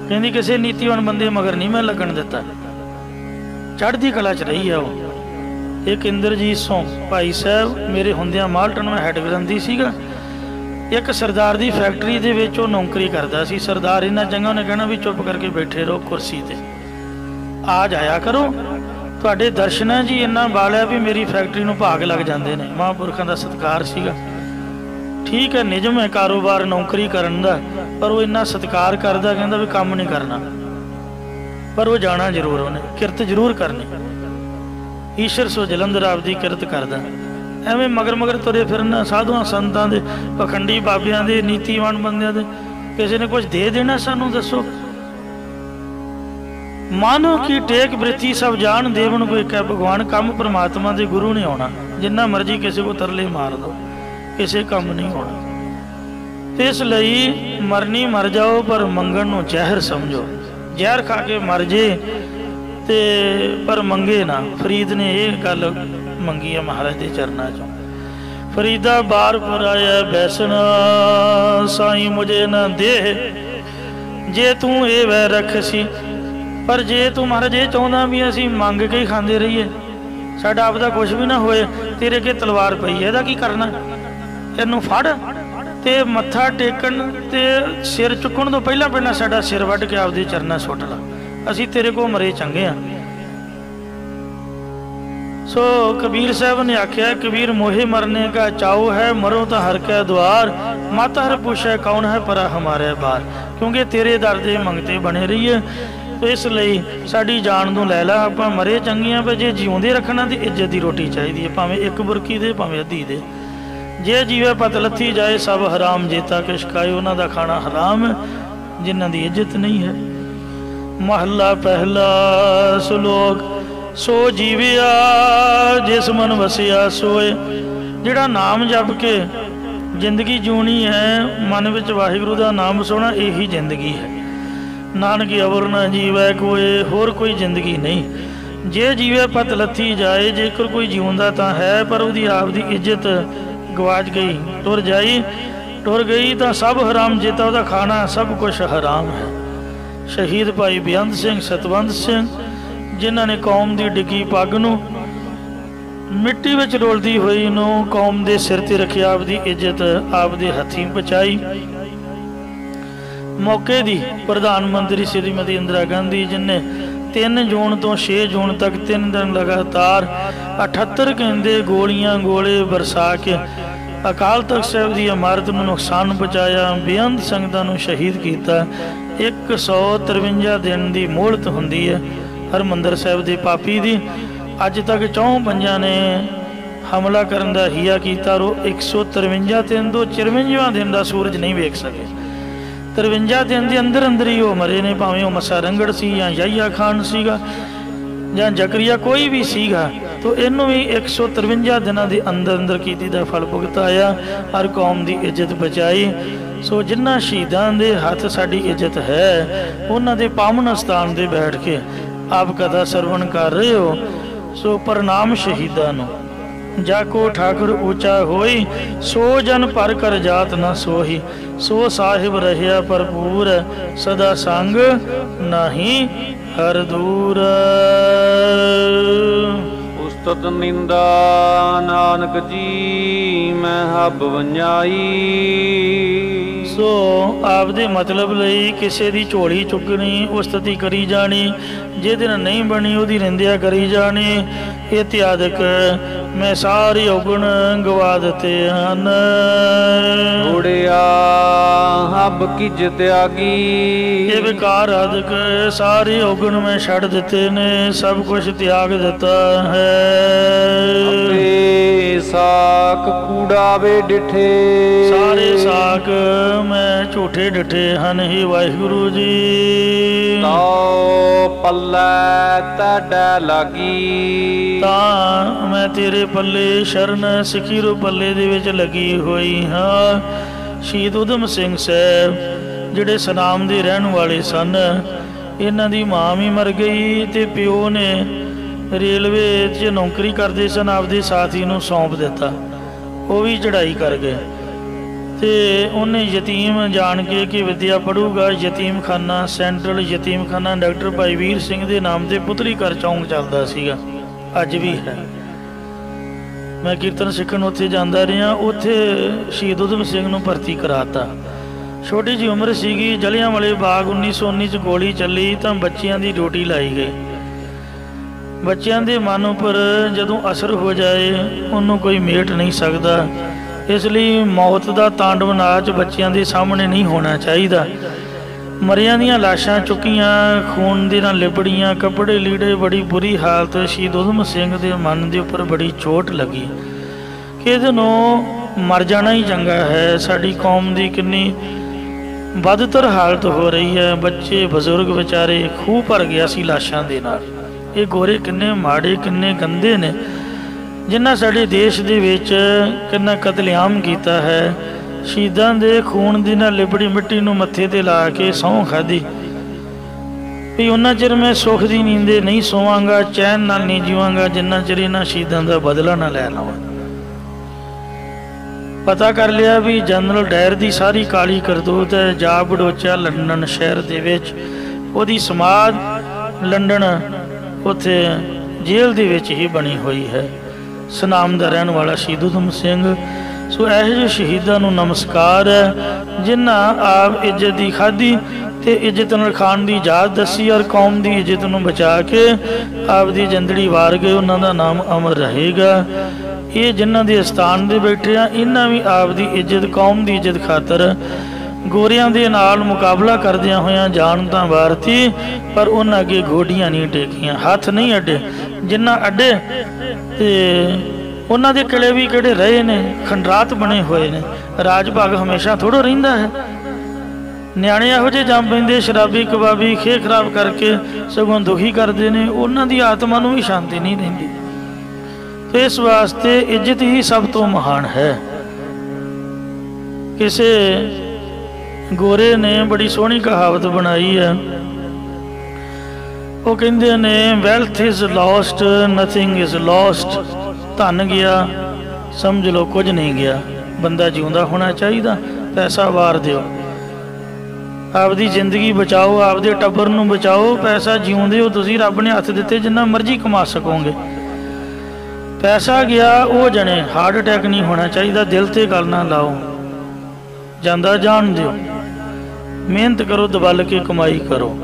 Speaker 2: कहती किसी नीतिवान बंदे मगर नहीं मैं लगन दिता, चढ़ती कला च रही है वो। एक इंद्रजीत सों भाई साहब मेरे हुंदियां माल्टन में हैड ग्रंथी सीगा, एक सरदार की फैक्ट्री दे विच नौकरी करता सी। सरदार इन्ना चंगा उन्हें कहना भी चुप करके बैठे रहो कुर्सी ते, आ जाया करो, तुहाडे दर्शन जी इन्ना बाल है भी मेरी फैक्ट्री नूं भाग लग जाते हैं। महापुरखों का सत्कार सीगा। ठीक है निजम है कारोबार नौकरी करन दा, पर वो इन्ना सत्कार करदा, कहंदा भी काम नहीं करना, पर वो जाना जरूर, उन्हें किरत जरूर करनी। ईश्वर सो जलंधर आपदी किरत करदा। एवें मगर मगर तुरे फिरना साधुआं संतां दे, पखंडी बाबियां दे, नीतिवान बंदियां दे, किसी ने कुछ दे देना सानू दसो। मानो की टेक वृत्ति सब जान देवन को एक है भगवान, कम परमात्मा दे गुरु नहीं होना, जिन्ना मर्जी किसी को तरले मार दो, किसी कम नहीं होना। इसलिए मरनी मर जाओ पर मंगण नूं जहर समझो, जहर खा के मर जे ते पर मंगे ना। फरीद ने यह गल मंगी है महाराज के चरणों चों। फरीदा बार पर आया बैसना, साई मुझे ना दे, जे तू ये वै रख सी, पर जे तू महाराज ये चाहता भी असी मंग के ही खाते रहीए, साडा आपदा कुछ भी ना होए, तेरे अगे तलवार पई है, इहदा की करना, इनू फड़ ते मत्था टेकन ते सिर चुकण तो पहला साडा सिर वढ़ के आपदे चरणा सुट ला, असी तेरे को मरे चंगे हाँ। सो कबीर साहब ने आख्या, कबीर मोहे मरने का चाऊ है, मरो तो हर के द्वार, माता हर पूछे कौन है परा हमारे बार, क्योंकि तेरे दर दे मंगते बने रहिए। तो इसलिए साड़ी जान तू लै ला, आप मरे चंगे हाँ, पर जे जिउंदे रखना तो इज्जत की रोटी चाहिए, भावें एक बुरकी दे भावें अद्धी दे। जे जीवे पत लथी जाए सब हराम, जेता किश खाए उन्हां दा खाना हराम है, जिन्हां दी इज्जत नहीं है। महला पहला श्लोक, सो जीविया जिस मन वसिया सोए, जिहड़ा नाम जप के जिंदगी जूनी है, मन विच वाहिगुरू दा नाम सुना, यही जिंदगी है। नानक अवर न जीवै कोई, होर कोई जिंदगी नहीं। जे जीवे पत लथी जाए, जेकर कोई जीवंदा तां है, पर उसदी आप दी इज्जत गवाच गई, टुर गई तो सब हराम, जेता उसदा खाना सब कुछ हराम है। शहीद भाई बेअंत सिंह सतवंत सिंह, जिन्हां ने कौम की डिगी पग नूं मिट्टी विच रोलदी हुई नूं कौम के सिर ते रखिया, आपदी इज्जत आपदे हथीं पहुँचाई। मौके दी प्रधानमंत्री श्रीमती इंदिरा गांधी, जिन्हें 3 जून तो 6 जून तक 3 दिन लगातार 78 कहते गोलियां गोले बरसा के अकाल तख्त साहिब की इमारत में नुकसान पहुँचाया, बेअंत संगतां नूं शहीद किया। 153 दिन की मोहलत होंदी है हरमंदर साहिब के पापी की। अज तक 4 पंजां ने हमला करने का हीया किया, 153 दिन तो 54वां दिन का सूरज नहीं वेख सके। 53 दिन के अंदर अंदर ही वो मरे ने, भावें वो मसा रंगड़ सी या याहिया खान सीगा या जकरिया कोई भी सीगा, तो इनू भी 153 दिनों के अंदर अंदर कीती दा फल भुगताया, हर कौम की इज्जत बचाई। सो जिन्हां शहीदां दे हथ साडी इज्जत है, उन्हां दे पावन स्थान ते बैठ के आप कथा सरवण कर रहे हो। सो प्रणाम शहीदां नूं, जाको ठाकुर ऊंचा होई, सो जन पर कर जात न सोही, सो साहिब रहिया भरपूर, सदा संग नाही हर दूर।
Speaker 1: उस्तत निंदा नानक जी मैं हब वंजाई।
Speaker 2: सो आपदे मतलब लई किसी की झोली चुकनी, उस्तति करी जानी, जे दिन नहीं बनी उसकी निंदिया करी जानी, इत्यादक मैं सारे औगुण गवा दिते हन।
Speaker 1: उड़िया हब किज त्यागी,
Speaker 2: ये विकार आदक सारे औगुण में छड़ दिते ने, सब कुछ त्याग दिता है।
Speaker 1: साक कूड़ावे डिठे,
Speaker 2: सारे साक मैं झूठे डिठे हन ही वाहिगुरु जी।
Speaker 1: तो पल्ले तैडे लागी,
Speaker 2: तां मैं तेरे पल्ले शरण सिखीरो पल्ले दे विच लगी हुई हाँ। शहीद उधम सिंह साहब जिहड़े सनाम दे रहन वाले सन, इन्हां दी मां भी मर गई ते प्यो ने रेलवे च नौकरी करते सन, आपदे साथी नूं सौंप दिता, वो भी चढ़ाई कर गए। तो उन्हें यतीम जान के कि विद्या पढ़ूगा, यतीम खाना सेंट्रल यतीम खाना डॉक्टर भाई वीर सिंह के नाम से पुतली घर चौंक चलता सीगा, अज भी है। मैं कीर्तन सीखण उत्थे जांदा रहा, उत्थे शहीद उधम सिंह नूं भर्ती कराता। छोटी जी उम्र सीगी, जलियांवाले बाग 1919 च गोली चली तो बच्चियां दी ड्यूटी लाई गई। बच्चों के मन पर जदों असर हो जाए उन्होंने कोई मेट नहीं सकता, ਇਸ ਲਈ ਮੌਤ ਦਾ ਤਾਂਡਵ ਨਾਚ ਬੱਚਿਆਂ ਦੇ ਸਾਹਮਣੇ ਨਹੀਂ ਹੋਣਾ ਚਾਹੀਦਾ। ਮਰਿਆਂ ਦੀਆਂ ਲਾਸ਼ਾਂ ਚੁੱਕੀਆਂ, ਖੂਨ ਦੇ ਨਾਲ ਲਿਬੜੀਆਂ, ਕੱਪੜੇ ਲੀੜੇ, ਬੜੀ ਬੁਰੀ ਹਾਲਤ। ਸ਼ਹੀਦ ਊਧਮ ਸਿੰਘ ਦੇ ਮਨ ਦੇ ਉੱਪਰ ਬੜੀ ਚੋਟ ਲੱਗੀ ਕਿ ਇਹਦੇ ਨੂੰ ਮਰ ਜਾਣਾ ਹੀ ਚੰਗਾ ਹੈ। ਸਾਡੀ ਕੌਮ ਦੀ ਕਿੰਨੀ ਬਦਤਰ ਹਾਲਤ ਹੋ ਰਹੀ ਹੈ, ਬੱਚੇ ਬਜ਼ੁਰਗ ਵਿਚਾਰੇ, ਖੂਹ ਭਰ ਗਿਆ ਸੀ ਲਾਸ਼ਾਂ ਦੇ ਨਾਲ। ਇਹ ਗੋਰੇ ਕਿੰਨੇ ਮਾੜੇ, ਕਿੰਨੇ ਗੰਦੇ ਨੇ, ਜਿਨ੍ਹਾਂ ਸਾਡੇ ਦੇਸ਼ ਦੇ ਵਿੱਚ ਕਿੰਨਾ ਕਤਲੇਆਮ ਕੀਤਾ ਹੈ। ਸ਼ਹੀਦਾਂ ਦੇ ਖੂਨ ਦੀ ਨਾਲ ਲਿਬੜੀ ਮਿੱਟੀ ਨੂੰ ਮੱਥੇ ਤੇ ਲਾ ਕੇ ਸਹੁੰ ਖਾਧੀ ਵੀ ਉਹਨਾਂ ਚਿਰ ਮੈਂ ਸੁੱਖ ਦੀ ਨੀਂਦੇ ਨਹੀਂ ਸੋਵਾਂਗਾ, ਚੈਨ ਨਾਲ ਨਹੀਂ ਜੀਵਾਂਗਾ, ਜਿੰਨਾ ਚਿਰ ਇਹਨਾਂ ਸ਼ਹੀਦਾਂ ਦਾ ਬਦਲਾ ਨਾ ਲੈ ਲਵਾਂ। ਪਤਾ ਕਰ ਲਿਆ ਵੀ ਜਨਰਲ ਡਾਇਰ ਦੀ ਸਾਰੀ ਕਾਲੀ ਕਰਤੂਤ ਹੈ। ਜਾ ਬੜੋਚਾ ਲੰਡਨ ਸ਼ਹਿਰ ਦੇ ਵਿੱਚ, ਉਹਦੀ ਸਮਾਧ ਲੰਡਨ ਉੱਥੇ ਜੇਲ੍ਹ ਦੇ ਵਿੱਚ ਹੀ ਬਣੀ ਹੋਈ ਹੈ। ਸੁਨਾਮ ਦਾ ਰਹਿਣ ਵਾਲਾ ਸ਼ਹੀਦ ਊਧਮ ਸਿੰਘ। ਸੋ ਇਹੋ ਜਿਹੇ ਸ਼ਹੀਦਾਂ ਨੂੰ ਨਮਸਕਾਰ ਹੈ, ਜਿਨ੍ਹਾਂ ਆਪ ਇੱਜ਼ਤ ਦੀ ਖਾਧੀ ਤੇ ਇੱਜ਼ਤ ਨਾਲ ਖਾਣ ਦੀ ਜਾਚ ਦੱਸੀ, ਔਰ ਕੌਮ ਦੀ ਇੱਜ਼ਤ ਨੂੰ ਬਚਾ ਕੇ ਆਪ ਦੀ ਜਿੰਦੜੀ ਵਾਰ ਗਏ। ਉਹਨਾਂ ਦਾ ਨਾਮ ਅਮਰ ਰਹੇਗਾ। ਇਹ ਜਿਨ੍ਹਾਂ ਦੇ ਅਸਥਾਨ ਦੇ ਬੈਠੇ ਆ, ਇਹਨਾਂ ਵੀ ਆਪ ਦੀ ਇੱਜ਼ਤ, ਕੌਮ ਦੀ ਇੱਜ਼ਤ ਖਾਤਰ ਗੋਰਿਆਂ ਦੇ ਨਾਲ ਮੁਕਾਬਲਾ ਕਰਦਿਆਂ ਹੋਇਆਂ ਜਾਨ ਤਾਂ ਵਾਰਤੀ, ਪਰ ਉਹਨਾਂ ਅੱਗੇ ਗੋਡੀਆਂ ਨਹੀਂ ਟੇਕੀਆਂ, ਹੱਥ ਨਹੀਂ ਅੱਡੇ। ਜਿੰਨਾ ਅੱਡੇ ਤੇ ਉਹਨਾਂ ਦੇ ਕਿਲੇ ਵੀ ਕਿਹੜੇ ਰਹੇ ਨੇ, ਖੰਡਰਾਤ ਬਣੇ ਹੋਏ ਨੇ। ਰਾਜ ਭਾਗ ਹਮੇਸ਼ਾ ਥੋੜ੍ਹਾ ਰਹਿੰਦਾ ਹੈ। ਨਿਆਣੇ ਇਹੋ ਜਿਹੇ ਜੰਮ ਪੈਂਦੇ, ਸ਼ਰਾਬੀ ਕਬਾਬੀ ਖੇਹ ਖਰਾਬ ਕਰਕੇ ਸਗੋਂ ਦੁਖੀ ਕਰਦੇ ਨੇ, ਉਹਨਾਂ ਦੀ ਆਤਮਾ ਨੂੰ ਵੀ ਸ਼ਾਂਤੀ ਨਹੀਂ ਰਹਿੰਦੀ। ਤੇ ਇਸ ਵਾਸਤੇ ਇੱਜ਼ਤ ਹੀ ਸਭ ਤੋਂ ਮਹਾਨ ਹੈ। ਕਿਸੇ ਗੋਰੇ ਨੇ ਬੜੀ ਸੋਹਣੀ ਕਹਾਵਤ ਬਣਾਈ ਹੈ। ਉਹ ਕਹਿੰਦੇ ਨੇ, wealth is lost, nothing is lost. ਧਨ ਗਿਆ, ਸਮਝ ਲਓ ਕੁਝ ਨਹੀਂ ਗਿਆ। ਬੰਦਾ ਜਿਉਂਦਾ ਹੋਣਾ ਚਾਹੀਦਾ, ਪੈਸਾ ਵਾਰ ਦਿਓ, ਆਪਦੀ ਜ਼ਿੰਦਗੀ ਬਚਾਓ, ਆਪਦੇ ਟੱਬਰ ਨੂੰ ਬਚਾਓ। ਪੈਸਾ ਜਿਉਂਦੇ ਹੋ ਤੁਸੀਂ, ਰੱਬ ਨੇ ਹੱਥ ਦਿੱਤੇ, ਜਿੰਨਾ ਮਰਜ਼ੀ ਕਮਾ ਸਕੋਗੇ। ਪੈਸਾ ਗਿਆ ਉਹ ਜਣੇ, ਹਾਰਟ ਅਟੈਕ ਨਹੀਂ ਹੋਣਾ ਚਾਹੀਦਾ। ਦਿਲ ਤੇ ਗੱਲ ਨਾ ਲਾਓ, ਜਾਂਦਾ ਜਾਣ ਦਿਓ, ਮਿਹਨਤ ਕਰੋ, ਦਬਲ ਕੇ ਕਮਾਈ ਕਰੋ।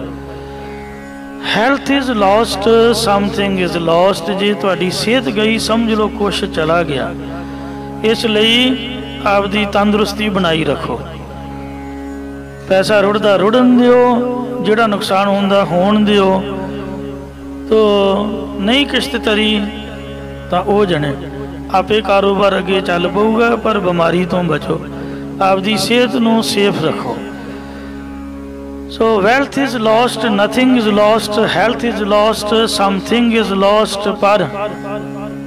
Speaker 2: Health is lost, something is lost. ਜੇ ਤੁਹਾਡੀ ਸਿਹਤ ਗਈ, ਸਮਝ ਲਓ ਕੁਛ ਚਲਾ ਗਿਆ। ਇਸ ਲਈ ਆਪਦੀ ਤੰਦਰੁਸਤੀ ਬਣਾਈ ਰੱਖੋ। ਪੈਸਾ ਰੁੜਦਾ ਰੁੜਨ ਦਿਓ, ਜਿਹੜਾ ਨੁਕਸਾਨ ਹੁੰਦਾ ਹੋਣ ਦਿਓ। ਤੋ ਨਹੀਂ ਕਿਸ਼ਤ ਤਰੀ ਤਾਂ ਉਹ ਜਣੇ ਆਪੇ ਕਾਰੋਬਾਰ ਅੱਗੇ ਚੱਲ ਪਊਗਾ, ਪਰ ਬਿਮਾਰੀ ਤੋਂ ਬਚੋ, ਆਪਦੀ ਸਿਹਤ ਨੂੰ ਸੇਫ ਰੱਖੋ। So wealth is lost, nothing is lost, health is lost, something is lost, ਪਰ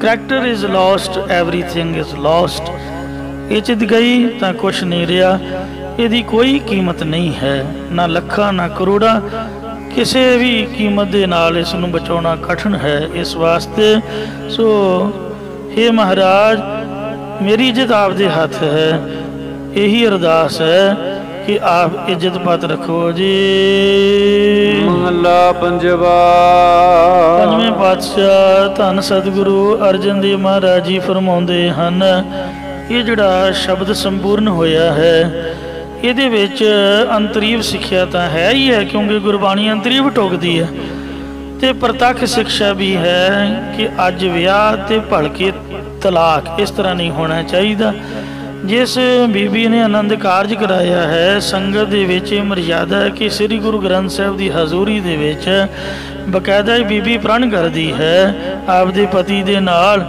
Speaker 2: character is lost, everything is lost। ਇੱਜ਼ਤ ਗਈ ਤਾਂ ਕੁਛ ਨਹੀਂ ਰਿਹਾ। ਇਹਦੀ ਕੋਈ ਕੀਮਤ ਨਹੀਂ ਹੈ, ਨਾ ਲੱਖਾਂ ਨਾ ਕਰੋੜਾਂ। ਕਿਸੇ ਵੀ ਕੀਮਤ ਦੇ ਨਾਲ ਇਸ ਨੂੰ ਬਚਾਉਣਾ ਕਠਿਨ ਹੈ। ਇਸ ਵਾਸਤੇ ਸੋ हे ਮਹਾਰਾਜ, ਮੇਰੀ ਇੱਜ਼ਤ ਆਪਦੇ ਹੱਥ ਹੈ। ਇਹੀ ਅਰਦਾਸ ਹੈ ਕਿ ਆਪ ਇੱਜ਼ਤ ਪਤ ਰੱਖੋ ਜੀ।
Speaker 1: ਮਹਲਾ ਪੰਜਵਾ।
Speaker 2: ਪੰਜਵੇਂ ਪਾਤਸ਼ਾਹ ਧੰਨ ਸਤਿਗੁਰੂ ਅਰਜਨ ਦੇਵ ਮਹਾਰਾਜ ਜੀ ਫਰਮਾਉਂਦੇ ਹਨ, ਇਹ ਜਿਹੜਾ ਸ਼ਬਦ ਸੰਪੂਰਨ ਹੋਇਆ ਹੈ, ਇਹਦੇ ਵਿੱਚ ਅੰਤਰੀਵ ਸਿੱਖਿਆ ਤਾਂ ਹੈ ਹੀ ਹੈ, ਕਿਉਂਕਿ ਗੁਰਬਾਣੀ ਅੰਤਰੀਵ ਟੋਕਦੀ ਹੈ, ਤੇ ਪ੍ਰਤੱਖ ਸਿੱਖਿਆ ਵੀ ਹੈ ਕਿ ਅੱਜ ਵਿਆਹ ਤੇ ਭਲਕੇ ਤਲਾਕ ਇਸ ਤਰ੍ਹਾਂ ਨਹੀਂ ਹੋਣਾ ਚਾਹੀਦਾ। ਜਿਸ ਬੀਬੀ ਨੇ ਆਨੰਦ ਕਾਰਜ ਕਰਾਇਆ ਹੈ, ਸੰਗਤ ਦੇ ਵਿੱਚ ਇਹ ਮਰਯਾਦਾ ਹੈ ਕਿ ਸ੍ਰੀ ਗੁਰੂ ਗ੍ਰੰਥ ਸਾਹਿਬ ਦੀ ਹਜ਼ੂਰੀ ਦੇ ਵਿੱਚ ਬਕਾਇਦਾ ਹੀ ਬੀਬੀ ਪ੍ਰਣ ਕਰਦੀ ਹੈ ਆਪਦੇ ਪਤੀ ਦੇ ਨਾਲ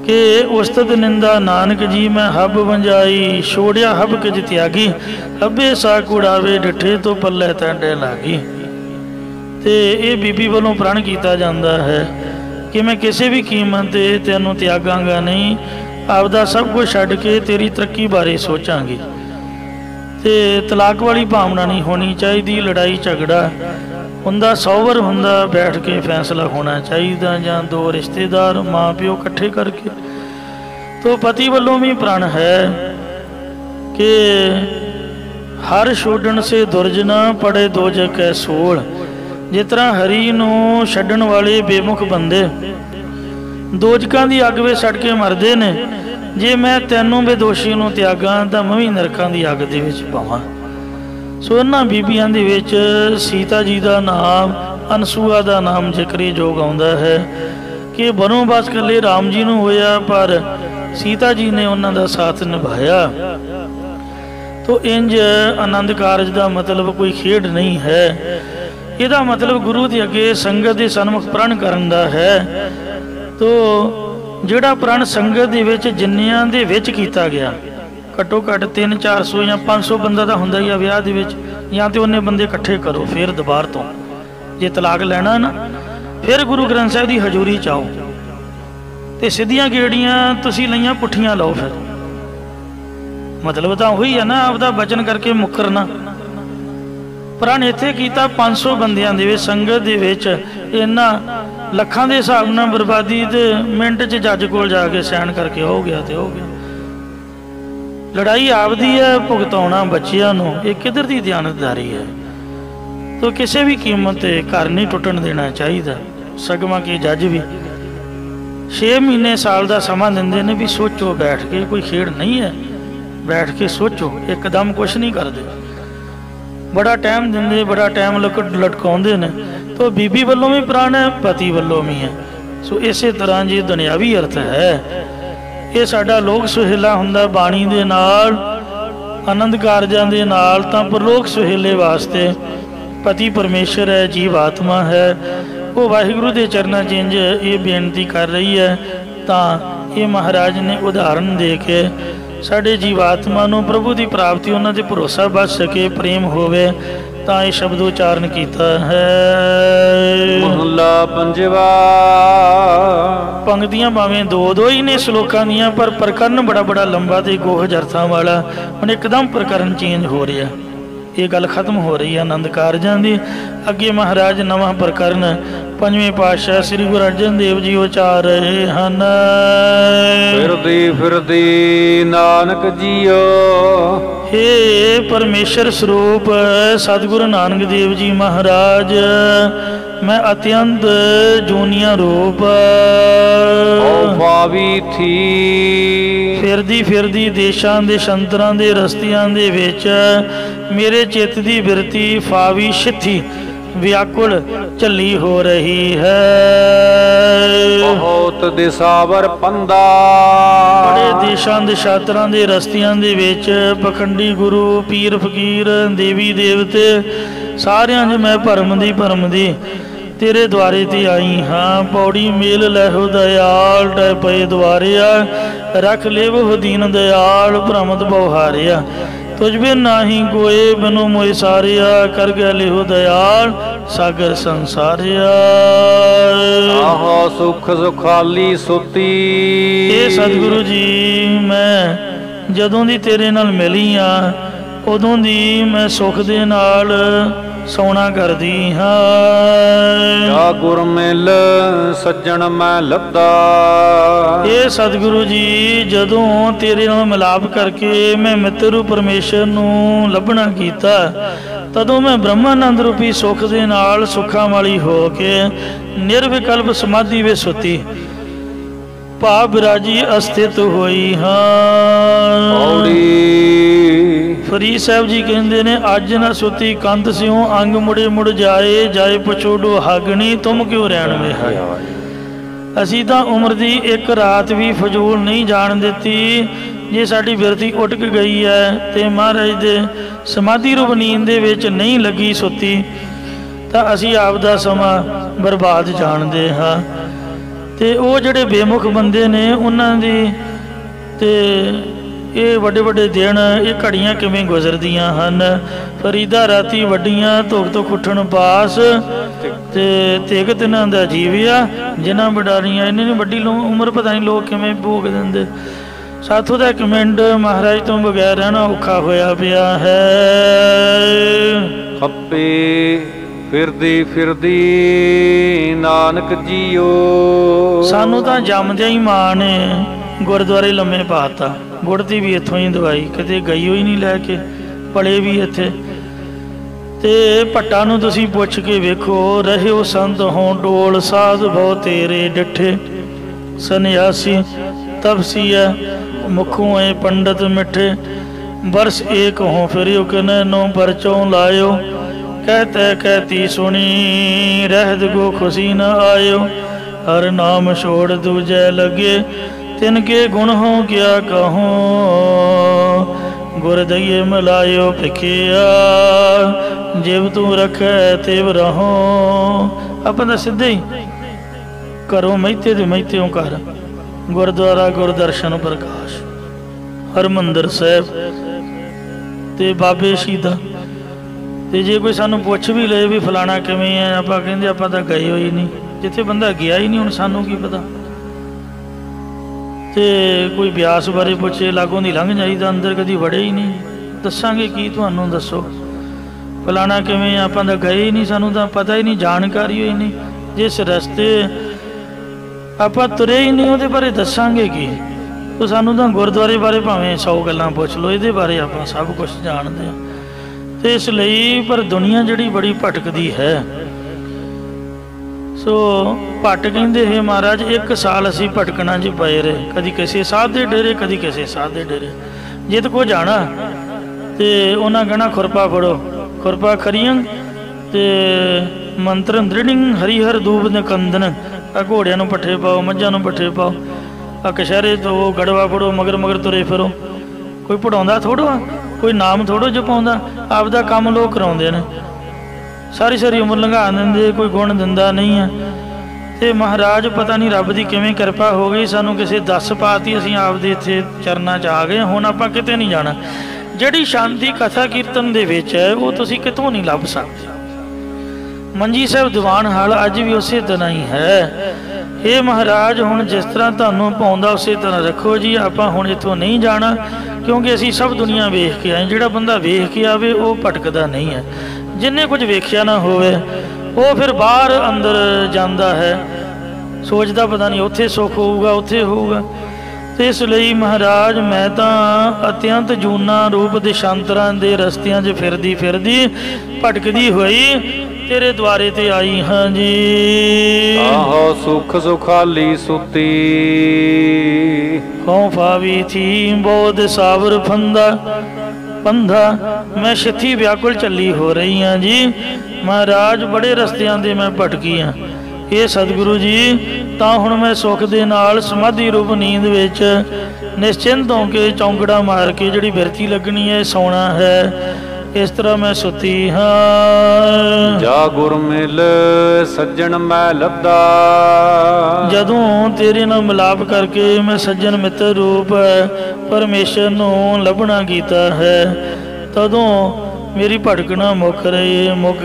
Speaker 2: ਕਿ ਉਸਤਤ ਨਿੰਦਾ ਨਾਨਕ ਜੀ ਮੈਂ ਹੱਬ ਵੰਜਾਈ, ਛੋੜਿਆ ਹੱਬ ਕਿਜ ਤਿਆਗੀ, ਹੱਬੇ ਸਾ ਕੁੜਾਵੇ ਡਿੱਠੇ ਤੋਂ ਪੱਲੇ ਟਾਂਡੇ ਲਾਗੀ। ਤੇ ਇਹ ਬੀਬੀ ਵੱਲੋਂ ਪ੍ਰਣ ਕੀਤਾ ਜਾਂਦਾ ਹੈ ਕਿ ਮੈਂ ਕਿਸੇ ਵੀ ਕੀਮਤ ਤੇ ਤੈਨੂੰ ਤਿਆਗਾਂਗਾ ਨਹੀਂ, ਆਪਦਾ ਸਭ ਕੁਝ ਛੱਡ ਕੇ ਤੇਰੀ ਤਰੱਕੀ ਬਾਰੇ ਸੋਚਾਂਗੀ। ਤੇ ਤਲਾਕ ਵਾਲੀ ਭਾਵਨਾ ਨਹੀਂ ਹੋਣੀ ਚਾਹੀਦੀ। ਲੜਾਈ ਝਗੜਾ ਹੁੰਦਾ, ਸੌਵਰ ਹੁੰਦਾ, ਬੈਠ ਕੇ ਫੈਸਲਾ ਹੋਣਾ ਚਾਹੀਦਾ, ਜਾਂ ਦੋ ਰਿਸ਼ਤੇਦਾਰ ਮਾਂ ਪਿਓ ਇਕੱਠੇ ਕਰਕੇ। ਤੋ ਪਤੀ ਵੱਲੋਂ ਵੀ ਪ੍ਰਣ ਹੈ ਕਿ ਹਰ ਛੋੜਨ ਸੇ ਦੁਰਜਨਾ ਪੜੇ ਦੋ ਜਗੈ ਸੋਲ। ਜਿਸ ਤਰ੍ਹਾਂ ਹਰੀ ਨੂੰ ਛੱਡਣ ਵਾਲੇ ਬੇਮੁਖ ਬੰਦੇ ਦੋਜਕਾਂ ਦੀ ਅੱਗ ਵਿੱਚ ਸੜ ਕੇ ਮਰਦੇ ਨੇ, ਜੇ ਮੈਂ ਤੈਨੂੰ ਬੇਦੋਸ਼ੀ ਨੂੰ ਤਿਆਗਾਂ ਤਾਂ ਮੈਂ ਵੀ ਨਰਕਾਂ ਦੀ ਅੱਗ ਦੇ ਵਿੱਚ ਪਾਵਾਂ। ਸੋ ਇਹਨਾਂ ਬੀਬੀਆਂ ਦੇ ਵਿੱਚ ਸੀਤਾ ਜੀ ਦਾ ਨਾਮ, ਅਨਸੂਆ ਦਾ ਨਾਮ ਜ਼ਿਕਰਯੋਗ ਆਉਂਦਾ ਹੈ ਕਿ ਬਨੋਂ ਬਸ ਇਕੱਲੇ ਰਾਮ ਜੀ ਨੂੰ ਹੋਇਆ, ਪਰ सीता जी ने उन्हां दा साथ निभाया। तो इंज आनंद कारज का मतलब कोई खेड नहीं है। ਇਹਦਾ मतलब गुरु के अगे संगत के सन्मुख प्रण करन दा है। तो ਜਿਹੜਾ प्रण संगत ਦੇ ਵਿੱਚ ਜਿੰਨਿਆਂ ਦੇ ਵਿੱਚ ਕੀਤਾ ਗਿਆ, ਘੱਟੋ ਘੱਟ 300-400 ਜਾਂ 500 ਬੰਦਾ ਤਾਂ ਹੁੰਦਾ ਹੀ ਆ ਵਿਆਹ ਦੇ ਵਿੱਚ, ਜਾਂ ਤੇ ਉਹਨੇ ਬੰਦੇ ਇਕੱਠੇ ਕਰੋ। ਫਿਰ ਦੁਬਾਰ ਤੋਂ ਜੇ ਤਲਾਕ ਲੈਣਾ ਨਾ, ਫਿਰ ਗੁਰੂ ਗ੍ਰੰਥ ਸਾਹਿਬ ਦੀ ਹਜ਼ੂਰੀ ਚ ਆਓ ਤੇ ਸਿੱਧੀਆਂ ਗੇੜੀਆਂ ਤੁਸੀਂ ਲਈਆਂ ਪੁੱਠੀਆਂ ਲਾਓ। ਫਿਰ ਮਤਲਬ ਤਾਂ ਉਹੀ ਹੈ ਨਾ, ਆਪਦਾ ਬਚਨ ਕਰਕੇ ਮੁੱਕਰਨਾ। प्रण इत्थे कीता 500 बंदियां दे विच, संगत दे विच इन्हां लखां दे हिसाब नाल बर्बादी ते मिंट च जज कोल जाके सैन करके हो गया ते हो गया। लड़ाई आपदी है, भुगताउणा बच्चियां नूं, ये किधर दी दयानतदारी है। तो किसी भी कीमत ते घर नहीं टुटन देना चाहिए। सगमा के जज भी 6 महीने साल का समा दिंदे ने भी सोचो बैठ के, कोई खेड़ नहीं है, बैठ के सोचो, एकदम कुछ नहीं करते, बड़ा टाइम देंगे, बड़ा टाइम लटकाउंदे ने। तो बीबी वालों भी प्राण है, पति वालों भी है। सो इस तरह जी दुनियावी अर्थ है। ये साडा लोक सुहेला हुंदा बाणी दे नाल, आनंद कारजां दे नाल, तां परलोक सुहेले वास्ते पति परमेश्वर है, जीव आत्मा है। वो वाहिगुरु के चरणों च इंज ये बेनती कर रही है। तां ये महाराज ने उदाहरण दे के साडे जीवात्मा नूं प्रभु की प्राप्ति, उन्हां ते भरोसा बच सके, प्रेम होवे, तां ये शब्द उच्चारण कीता है।
Speaker 1: महला पंजवा।
Speaker 2: पंक्तियां भावें दो ही ने श्लोकां दियां, पर प्रकरण बड़ा बड़ा लंबा ते गोहज अर्थां वाला। हुण एकदम प्रकरण चेंज हो रहा, ये गल खत्म हो रही है आनंद कारजां दी। अगे महाराज नवां प्रकरण पंजवें पातशाह श्री गुरु अर्जन देव जी उचार रहे हैं।
Speaker 1: फिरदी फिरदी नानक जियो।
Speaker 2: हे परमेश्वर स्वरूप सतगुरु नानक देव जी महाराज, मैं अत्यंत जूनिया रूप
Speaker 1: थी।
Speaker 2: फिरदी फिरदी देशां दे शंतरां दे रस्तियां दे विच मेरे चित्त दी बिरती फावी शिथी व्याकुल झली हो रही है।
Speaker 1: बहुत दिसावर पंदा।
Speaker 2: बड़े देशां दे शातरां दे रस्तियां दे विच पखंडी गुरु पीर फकीर देवी देवते सारियां च मैं भरम दी तेरे द्वारे ते आई हाँ। पौड़ी मेल लहो दयाल टै पए द्वारिया, रख लेव हो दीन दयाल भ्रमत बहुहारिया। तुझ बिन नाही कोय बिनु मोय सारिया, कर गए लिहो दयाल सागर संसारिया।
Speaker 1: आहो सुख सुखाली सुती।
Speaker 2: ये सतगुरु जी मैं जदों दी तेरे नाल मिली हाँ, उदों दी मैं सुख दे नाल सोना कर दी हाँ।
Speaker 1: गुर मिल सज्जन मैं लद्दा।
Speaker 2: ये सतगुरु जी जदों तेरे नाल मिलाप करके मैं मित्र परमेश्वर नूं लभना कीता, तदों मैं ब्रह्मानंद रूपी सुख दे नाल सुखां वाली हो के निर्विकल्प समाधि वे सुती भाव बिराजी अस्थित होई हाँ। फरीद साहब जी कहते ने अज न सुती कंत सिओ अंग मुड़े मुड़ जाए, जाए पछोड़ो हागनी तुम क्यों रहन में है। असी तो उम्र की एक रात भी फजूल नहीं जान देती। जे साडी बिरती उटक गई है तो महाराज दे समाधि रूप नींद दे विच नहीं लगी सुती, तो असी आप दा समा बर्बाद जानते हाँ। तो वो जिहड़े बेमुख बंदे ने उन्हां दी ते ये वड्डे वड्डे दिन ये घड़ियां किवें गुजरदियां हन। फरीदा राती वड्डियां धुख तो उठण पास ते तिगत इन्हां दा जीविया, जिन्हां बडारियां इन्हां वड्डी उम्र पता नहीं लोग किवें भोग दिंदे। साथों दा एक मिंट महाराज तो बगैर रहना औखा होया पिया है।
Speaker 1: खप्पे फिरदी फिरदी नानक जियो। सानू
Speaker 2: तां जमदे ही मां ने गुरुद्वारे लम्मे पाता। गुड़ती भी इत्थों ही दवाई, किते गई ही नहीं लैके, पले भी इत्थे। ते भट्टा नूं तुसीं पुछ के वेखो, रहे हो संत हों डोल साध बहु तेरे डिठे। सन्यासी तपसीया मुखों ए पंडित मिठे, बरस एक हों फिरियो किने नो परचों लायो। कहते कहती सुनी रहद गो खुशी न आयो, हर नाम छोड़ दूजे लगे तिनके गुण हो क्या कहूँ, गुर दइए मिलायो भिखिया, जिव तू रखे तिव रहो। ਆਪਾਂ ਤਾਂ ਸਿੱਧੇ ਹੀ ਘਰੋਂ ਮਹਿਤੇ ਦੇ ਮਹਿਤਿਓਂ ਘਰ, ਗੁਰਦੁਆਰਾ ਗੁਰਦਰਸ਼ਨ ਪ੍ਰਕਾਸ਼, ਹਰਮੰਦਰ ਸਾਹਿਬ ਤੇ ਬਾਬੇ ਸ਼ਹੀਦਾਂ। ਤੇ ਜੇ ਕੋਈ ਸਾਨੂੰ ਪੁੱਛ ਵੀ ਲਏ ਵੀ ਫਲਾਣਾ ਕਿਵੇਂ ਹੈ, ਆਪਾਂ ਕਹਿੰਦੇ ਆਪਾਂ ਤਾਂ ਗਏ ਹੋਈ ਨਹੀਂ। ਜਿੱਥੇ ਬੰਦਾ ਗਿਆ ਹੀ ਨਹੀਂ, ਹੁਣ ਸਾਨੂੰ ਕੀ ਪਤਾ। ਤੇ ਕੋਈ ਬਿਆਸ ਬਾਰੇ ਪੁੱਛੇ, ਲਾਗੋਂ ਦੀ ਲੰਘ ਜਾਈਦਾ, ਅੰਦਰ ਕਦੀ ਵੜੇ ਹੀ ਨਹੀਂ। ਦੱਸਾਂਗੇ ਕੀ ਤੁਹਾਨੂੰ, ਦੱਸੋ ਫਲਾਣਾ ਕਿਵੇਂ, ਆਪਾਂ ਤਾਂ ਗਏ ਹੀ ਨਹੀਂ, ਸਾਨੂੰ ਤਾਂ ਪਤਾ ਹੀ ਨਹੀਂ, ਜਾਣਕਾਰੀ ਹੋਈ ਨਹੀਂ। ਜਿਸ ਰਸਤੇ ਆਪਾਂ ਤੁਰੇ ਹੀ ਨਹੀਂ, ਉਹਦੇ ਬਾਰੇ ਦੱਸਾਂਗੇ ਕੀ। ਉਹ ਸਾਨੂੰ ਤਾਂ ਗੁਰਦੁਆਰੇ ਬਾਰੇ ਭਾਵੇਂ 100 ਗੱਲਾਂ ਪੁੱਛ ਲਓ, ਇਹਦੇ ਬਾਰੇ ਆਪਾਂ ਸਭ ਕੁਛ ਜਾਣਦੇ ਹਾਂ। ਤੇ ਇਸ ਲਈ ਪਰ ਦੁਨੀਆ ਜਿਹੜੀ ਬੜੀ ਭਟਕਦੀ ਹੈ। ਸੋ ਭੱਟ ਕਹਿੰਦੇ ਹੈ ਮਹਾਰਾਜ, 1 ਸਾਲ ਅਸੀਂ ਭਟਕਣਾ 'ਚ ਪਏ ਰਹੇ, ਕਦੀ ਕਿਸੇ ਸਾਧ ਦੇ ਡੇਰੇ, ਕਦੀ ਕਿਸੇ ਸਾਧ ਦੇ ਡੇਰੇ। ਜਿੱਤ ਕੋ ਜਾਣਾ ਤੇ ਉਹਨਾਂ ਕਹਿਣਾ ਖੁਰਪਾ ਫੜੋ, ਖੁਰਪਾ ਖਰੀਆਂ ਤੇ ਮੰਤਰ ਦ੍ਰਿੜਿੰਗ ਹਰੀਹਰ ਦੂਬ ਨਿਕੰਦਨ। ਆ ਘੋੜਿਆਂ ਨੂੰ ਪੱਠੇ ਪਾਓ, ਮੱਝਾਂ ਨੂੰ ਪੱਠੇ ਪਾਓ, ਆ ਕਸ਼ਹਿਰੇ ਤੋਂ ਗੜਵਾ ਫੜੋ, ਮਗਰ ਮਗਰ ਤੁਰੇ ਫਿਰੋ। ਕੋਈ ਪੜਾਉਂਦਾ ਥੋੜ੍ਹਾ, ਕੋਈ ਨਾਮ ਥੋੜ੍ਹਾ ਜਪਾਉਂਦਾ, ਆਪਦਾ ਕੰਮ ਲੋਕ ਕਰਾਉਂਦੇ ਨੇ। ਸਾਰੀ ਸਾਰੀ ਉਮਰ ਲੰਘਾ ਦਿੰਦੇ, ਕੋਈ ਗੁਣ ਦਿੰਦਾ ਨਹੀਂ ਹੈ। ਤੇ ਮਹਾਰਾਜ ਪਤਾ ਨਹੀਂ ਰੱਬ ਦੀ ਕਿਵੇਂ ਕਿਰਪਾ ਹੋ ਗਈ, ਸਾਨੂੰ ਕਿਸੇ ਦੱਸ ਪਾਤੀ, ਅਸੀਂ ਆਪਦੇ ਇੱਥੇ ਚਰਨਾਂ 'ਚ ਆ ਗਏ। ਹੁਣ ਆਪਾਂ ਕਿਤੇ ਨਹੀਂ ਜਾਣਾ। ਜਿਹੜੀ ਸ਼ਾਂਤੀ ਕਥਾ ਕੀਰਤਨ ਦੇ ਵਿੱਚ ਹੈ, ਉਹ ਤੁਸੀਂ ਕਿਤੋਂ ਨਹੀਂ ਲੱਭ ਸਕਦੇ। ਮੰਜੀ ਸਾਹਿਬ ਦੀਵਾਨ ਹਾਲ ਅੱਜ ਵੀ ਉਸੇ ਤਰ੍ਹਾਂ ਹੀ ਹੈ। ਇਹ ਮਹਾਰਾਜ ਹੁਣ ਜਿਸ ਤਰ੍ਹਾਂ ਤੁਹਾਨੂੰ ਪਾਉਂਦਾ ਉਸੇ ਤਰ੍ਹਾਂ ਰੱਖੋ ਜੀ। ਆਪਾਂ ਹੁਣ ਇੱਥੋਂ ਨਹੀਂ ਜਾਣਾ, ਕਿਉਂਕਿ ਅਸੀਂ ਸਭ ਦੁਨੀਆ ਵੇਖ ਕੇ ਆਏ। ਜਿਹੜਾ ਬੰਦਾ ਵੇਖ ਕੇ ਆਵੇ ਉਹ ਭਟਕਦਾ ਨਹੀਂ ਹੈ। ਜਿੰਨੇ ਕੁਝ ਵੇਖਿਆ ਨਾ ਹੋਵੇ ਉਹ ਫਿਰ ਬਾਹਰ ਅੰਦਰ ਜਾਂਦਾ ਹੈ, ਸੋਚਦਾ ਪਤਾ ਨਹੀਂ ਉੱਥੇ ਸੁੱਖ ਹੋਊਗਾ, ਉੱਥੇ ਹੋਊਗਾ। ਤੇ ਇਸ ਲਈ ਮਹਾਰਾਜ ਮੈਂ ਤਾਂ ਅਤਿਅੰਤ ਜੂਨਾ ਰੂਪ ਦੇਸ਼ਾਂਤਰਾਂ ਦੇ ਰਸਤਿਆਂ 'ਚ ਫਿਰਦੀ ਫਿਰਦੀ ਭਟਕਦੀ ਹੋਈ ਤੇਰੇ ਦੁਆਰੇ ਤੇ ਆਈ ਹਾਂ ਜੀ।
Speaker 1: ਆਹੋ ਸੁਖ ਸੁਖਾਲੀ ਸੁਤੀ,
Speaker 2: ਹੋਂ ਫਾਵੀ ਥੀ ਬੋਧ ਸਾਵਰ ਫੰਦਾ ਪੰਧਾ। ਮੈਂ ਛਿੱਥੀ ਵਿਆਕੁਲ ਚੱਲੀ ਹੋ ਰਹੀ ਹਾਂ ਜੀ। ਮਹਾਰਾਜ ਬੜੇ ਰਸਤਿਆਂ ਦੇ ਮੈਂ ਭਟਕੀ ਹਾਂ। ਇਹ ਸਤਿਗੁਰੂ ਜੀ ਤਾਂ ਹੁਣ ਮੈਂ ਸੁੱਖ ਦੇ ਨਾਲ ਸਮਾਧੀ ਰੂਪ ਨੀਂਦ ਵਿੱਚ ਨਿਸ਼ਚਿੰਤ ਹੋ ਕੇ ਚੌਂਕੜਾ ਮਾਰ ਕੇ ਜਿਹੜੀ ਬਿਰਤੀ ਲੱਗਣੀ ਹੈ, ਸੌਣਾ ਹੈ, ਇਸ ਤਰ੍ਹਾਂ ਮੈਂ ਸੁੱਤੀ ਹਾਂ।
Speaker 1: ਜਾ ਗੁਰ ਮਿਲ ਸੱਜਣ ਮੈਂ ਲੱਭਦਾ,
Speaker 2: ਜਦੋਂ ਤੇਰੇ ਨਾਲ ਮਿਲਾਪ ਕਰਕੇ ਮੈਂ ਸੱਜਣ ਮਿੱਤਰ ਰੂਪ ਪਰਮੇਸ਼ਰ ਨੂੰ ਲੱਭਣਾ ਕੀਤਾ ਹੈ, ਤਦੋਂ ਮੇਰੀ ਭਟਕਣਾ ਮੁੱਕ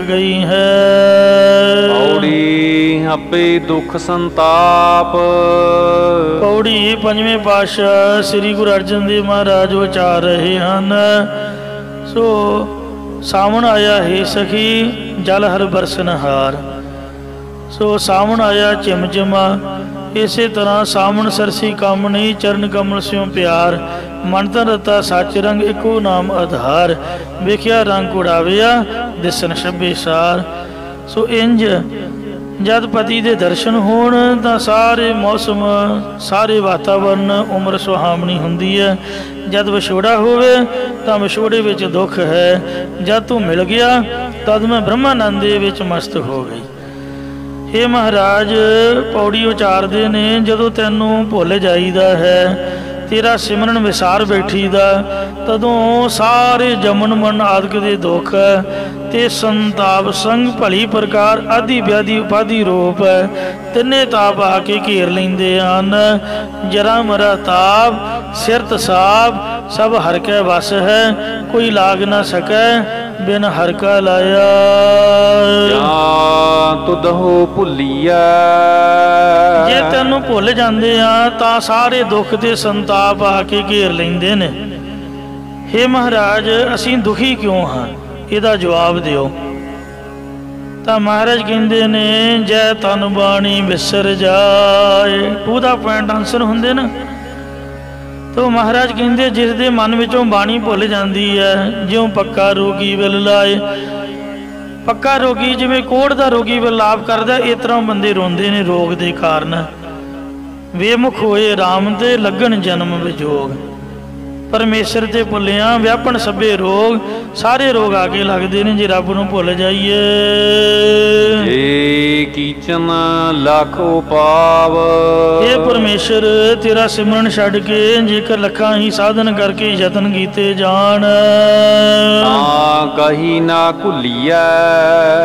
Speaker 2: ਗਈ ਹੈ।
Speaker 1: ਪੌੜੀ ਆਪੇ ਦੁੱਖ ਸੰਤਾਪ,
Speaker 2: ਪੌੜੀ ਪੰਜਵੇਂ ਪਾਤਸ਼ਾਹ ਸ੍ਰੀ ਗੁਰੂ ਅਰਜਨ ਦੇਵ ਮਹਾਰਾਜ ਉਚਾਰ ਰਹੇ ਹਨ। ਸੋ ਸਾਵਣ ਆਇਆ ਹੈ ਸਖੀ ਜਲ ਹਰ ਬਰਸਨਹਾਰ। ਸੋ ਸਾਵਣ ਆਇਆ ਚਿਮਚਿਮਾ, ਇਸੇ ਤਰ੍ਹਾਂ ਸਾਵਣ ਸਰਸੀ ਕੰਮ ਨਹੀਂ, ਚਰਨ ਕਮਲ ਸਿਉ ਪਿਆਰ। ਮਨ ਤਨ ਰਤਾ ਸੱਚ ਰੰਗ, ਇੱਕੋ ਨਾਮ ਆਧਾਰ। ਵੇਖਿਆ ਰੰਗ ਉਡਾਵਿਆ ਦਿਸਣ ਛੱਬੇ ਸਾਰ। ਸੋ ਇੰਜ ਜਦ ਪਤੀ ਦੇ ਦਰਸ਼ਨ ਹੋਣ ਤਾਂ ਸਾਰੇ ਮੌਸਮ, ਸਾਰੇ ਵਾਤਾਵਰਨ, ਉਮਰ ਸੁਹਾਵਣੀ ਹੁੰਦੀ ਹੈ। ਜਦ ਵਿਛੋੜਾ ਹੋਵੇ ਤਾਂ ਵਿਛੋੜੇ ਵਿੱਚ ਦੁੱਖ ਹੈ। ਜਦ ਤੂੰ ਮਿਲ ਗਿਆ ਤਦ ਮੈਂ ਬ੍ਰਹਮਾਨੰਦ ਦੇ ਵਿੱਚ ਮਸਤ ਹੋ ਗਈ। ਇਹ ਮਹਾਰਾਜ ਪੌੜੀ ਉਚਾਰਦੇ ਨੇ, ਜਦੋਂ ਤੈਨੂੰ ਭੁੱਲ ਜਾਈਦਾ ਹੈ, ਤੇਰਾ ਸਿਮਰਨ ਵਿਸਾਰ ਬੈਠੀ ਦਾ, ਤਦੋਂ ਸਾਰੇ ਜਮਨ ਮਨ ਆਦਿਕ ਦੇ ਦੁੱਖ ਤੇ ਸੰਤਾਪ ਸੰਗ ਭਲੀ ਪ੍ਰਕਾਰ ਆਦਿ ਵਿਆਧੀ ਉਪਾਧੀ ਰੂਪ ਤਿੰਨੇ ਤਾਪ ਆ ਕੇ ਘੇਰ ਲੈਂਦੇ ਹਨ। ਜਰਾ ਮਰਾ ਤਾਪ ਸਿਰ ਤਸਾਬ ਸਭ ਹਰ ਕੈ ਵਸ ਹੈ, ਕੋਈ ਲਾਗ ਨਾ ਸਕੈ ਬਿਨ ਹਰ ਕਾ ਲਾਇਆ।
Speaker 1: ਤੁਧੋ ਭੁੱਲੀਐ,
Speaker 2: ਜੇ ਤੈਨੂੰ ਭੁੱਲ ਜਾਂਦੇ ਆ ਤਾਂ ਸਾਰੇ ਦੁੱਖ ਤੇ ਸੰਤਾਪ ਆ ਕੇ ਘੇਰ ਲੈਂਦੇ ਨੇ। ਹੇ ਮਹਾਰਾਜ ਅਸੀਂ ਦੁਖੀ ਕਿਉਂ ਹਾਂ, ਇਹਦਾ ਜਵਾਬ ਦਿਓ। ਤਾਂ ਮਹਾਰਾਜ ਕਹਿੰਦੇ ਨੇ ਜੈ ਤਨ ਬਾਣੀ ਵਿਸਰ ਜਾਏ, ਉਹਦਾ ਪੁਆਇੰਟ ਆਨਸਰ ਹੁੰਦੇ ਨਾ। ਤੋ ਮਹਾਰਾਜ ਕਹਿੰਦੇ ਜਿਸ ਦੇ ਮਨ ਵਿੱਚੋਂ ਬਾਣੀ ਭੁੱਲ ਜਾਂਦੀ ਹੈ, ਜਿਉਂ ਪੱਕਾ ਰੋਗੀ ਵਿਲ ਲਾਏ। ਪੱਕਾ ਰੋਗੀ ਜਿਵੇਂ ਕੋੜ ਦਾ ਰੋਗੀ ਵਿਲਾਪ ਕਰਦਾ, ਇਸ ਤਰ੍ਹਾਂ ਬੰਦੇ ਰੋਂਦੇ ਨੇ ਰੋਗ ਦੇ ਕਾਰਨ। ਵੇਮੁਖ ਹੋਏ ਰਾਮ ਤੇ ਲੱਗਣ ਜਨਮ ਵਿਜੋਗ। परमेश्वर ते भुलिया व्यापन सभे रोग, सारे रोग आके लगते ने जे रब नूं भुल जाइए।
Speaker 1: जे कीचन लख उपाव,
Speaker 2: हे परमेश्वर तेरा सिमरन छड्ड के जेकर लखां ही साधन करके यतन कीते जाण,
Speaker 1: कही ना भुलिया,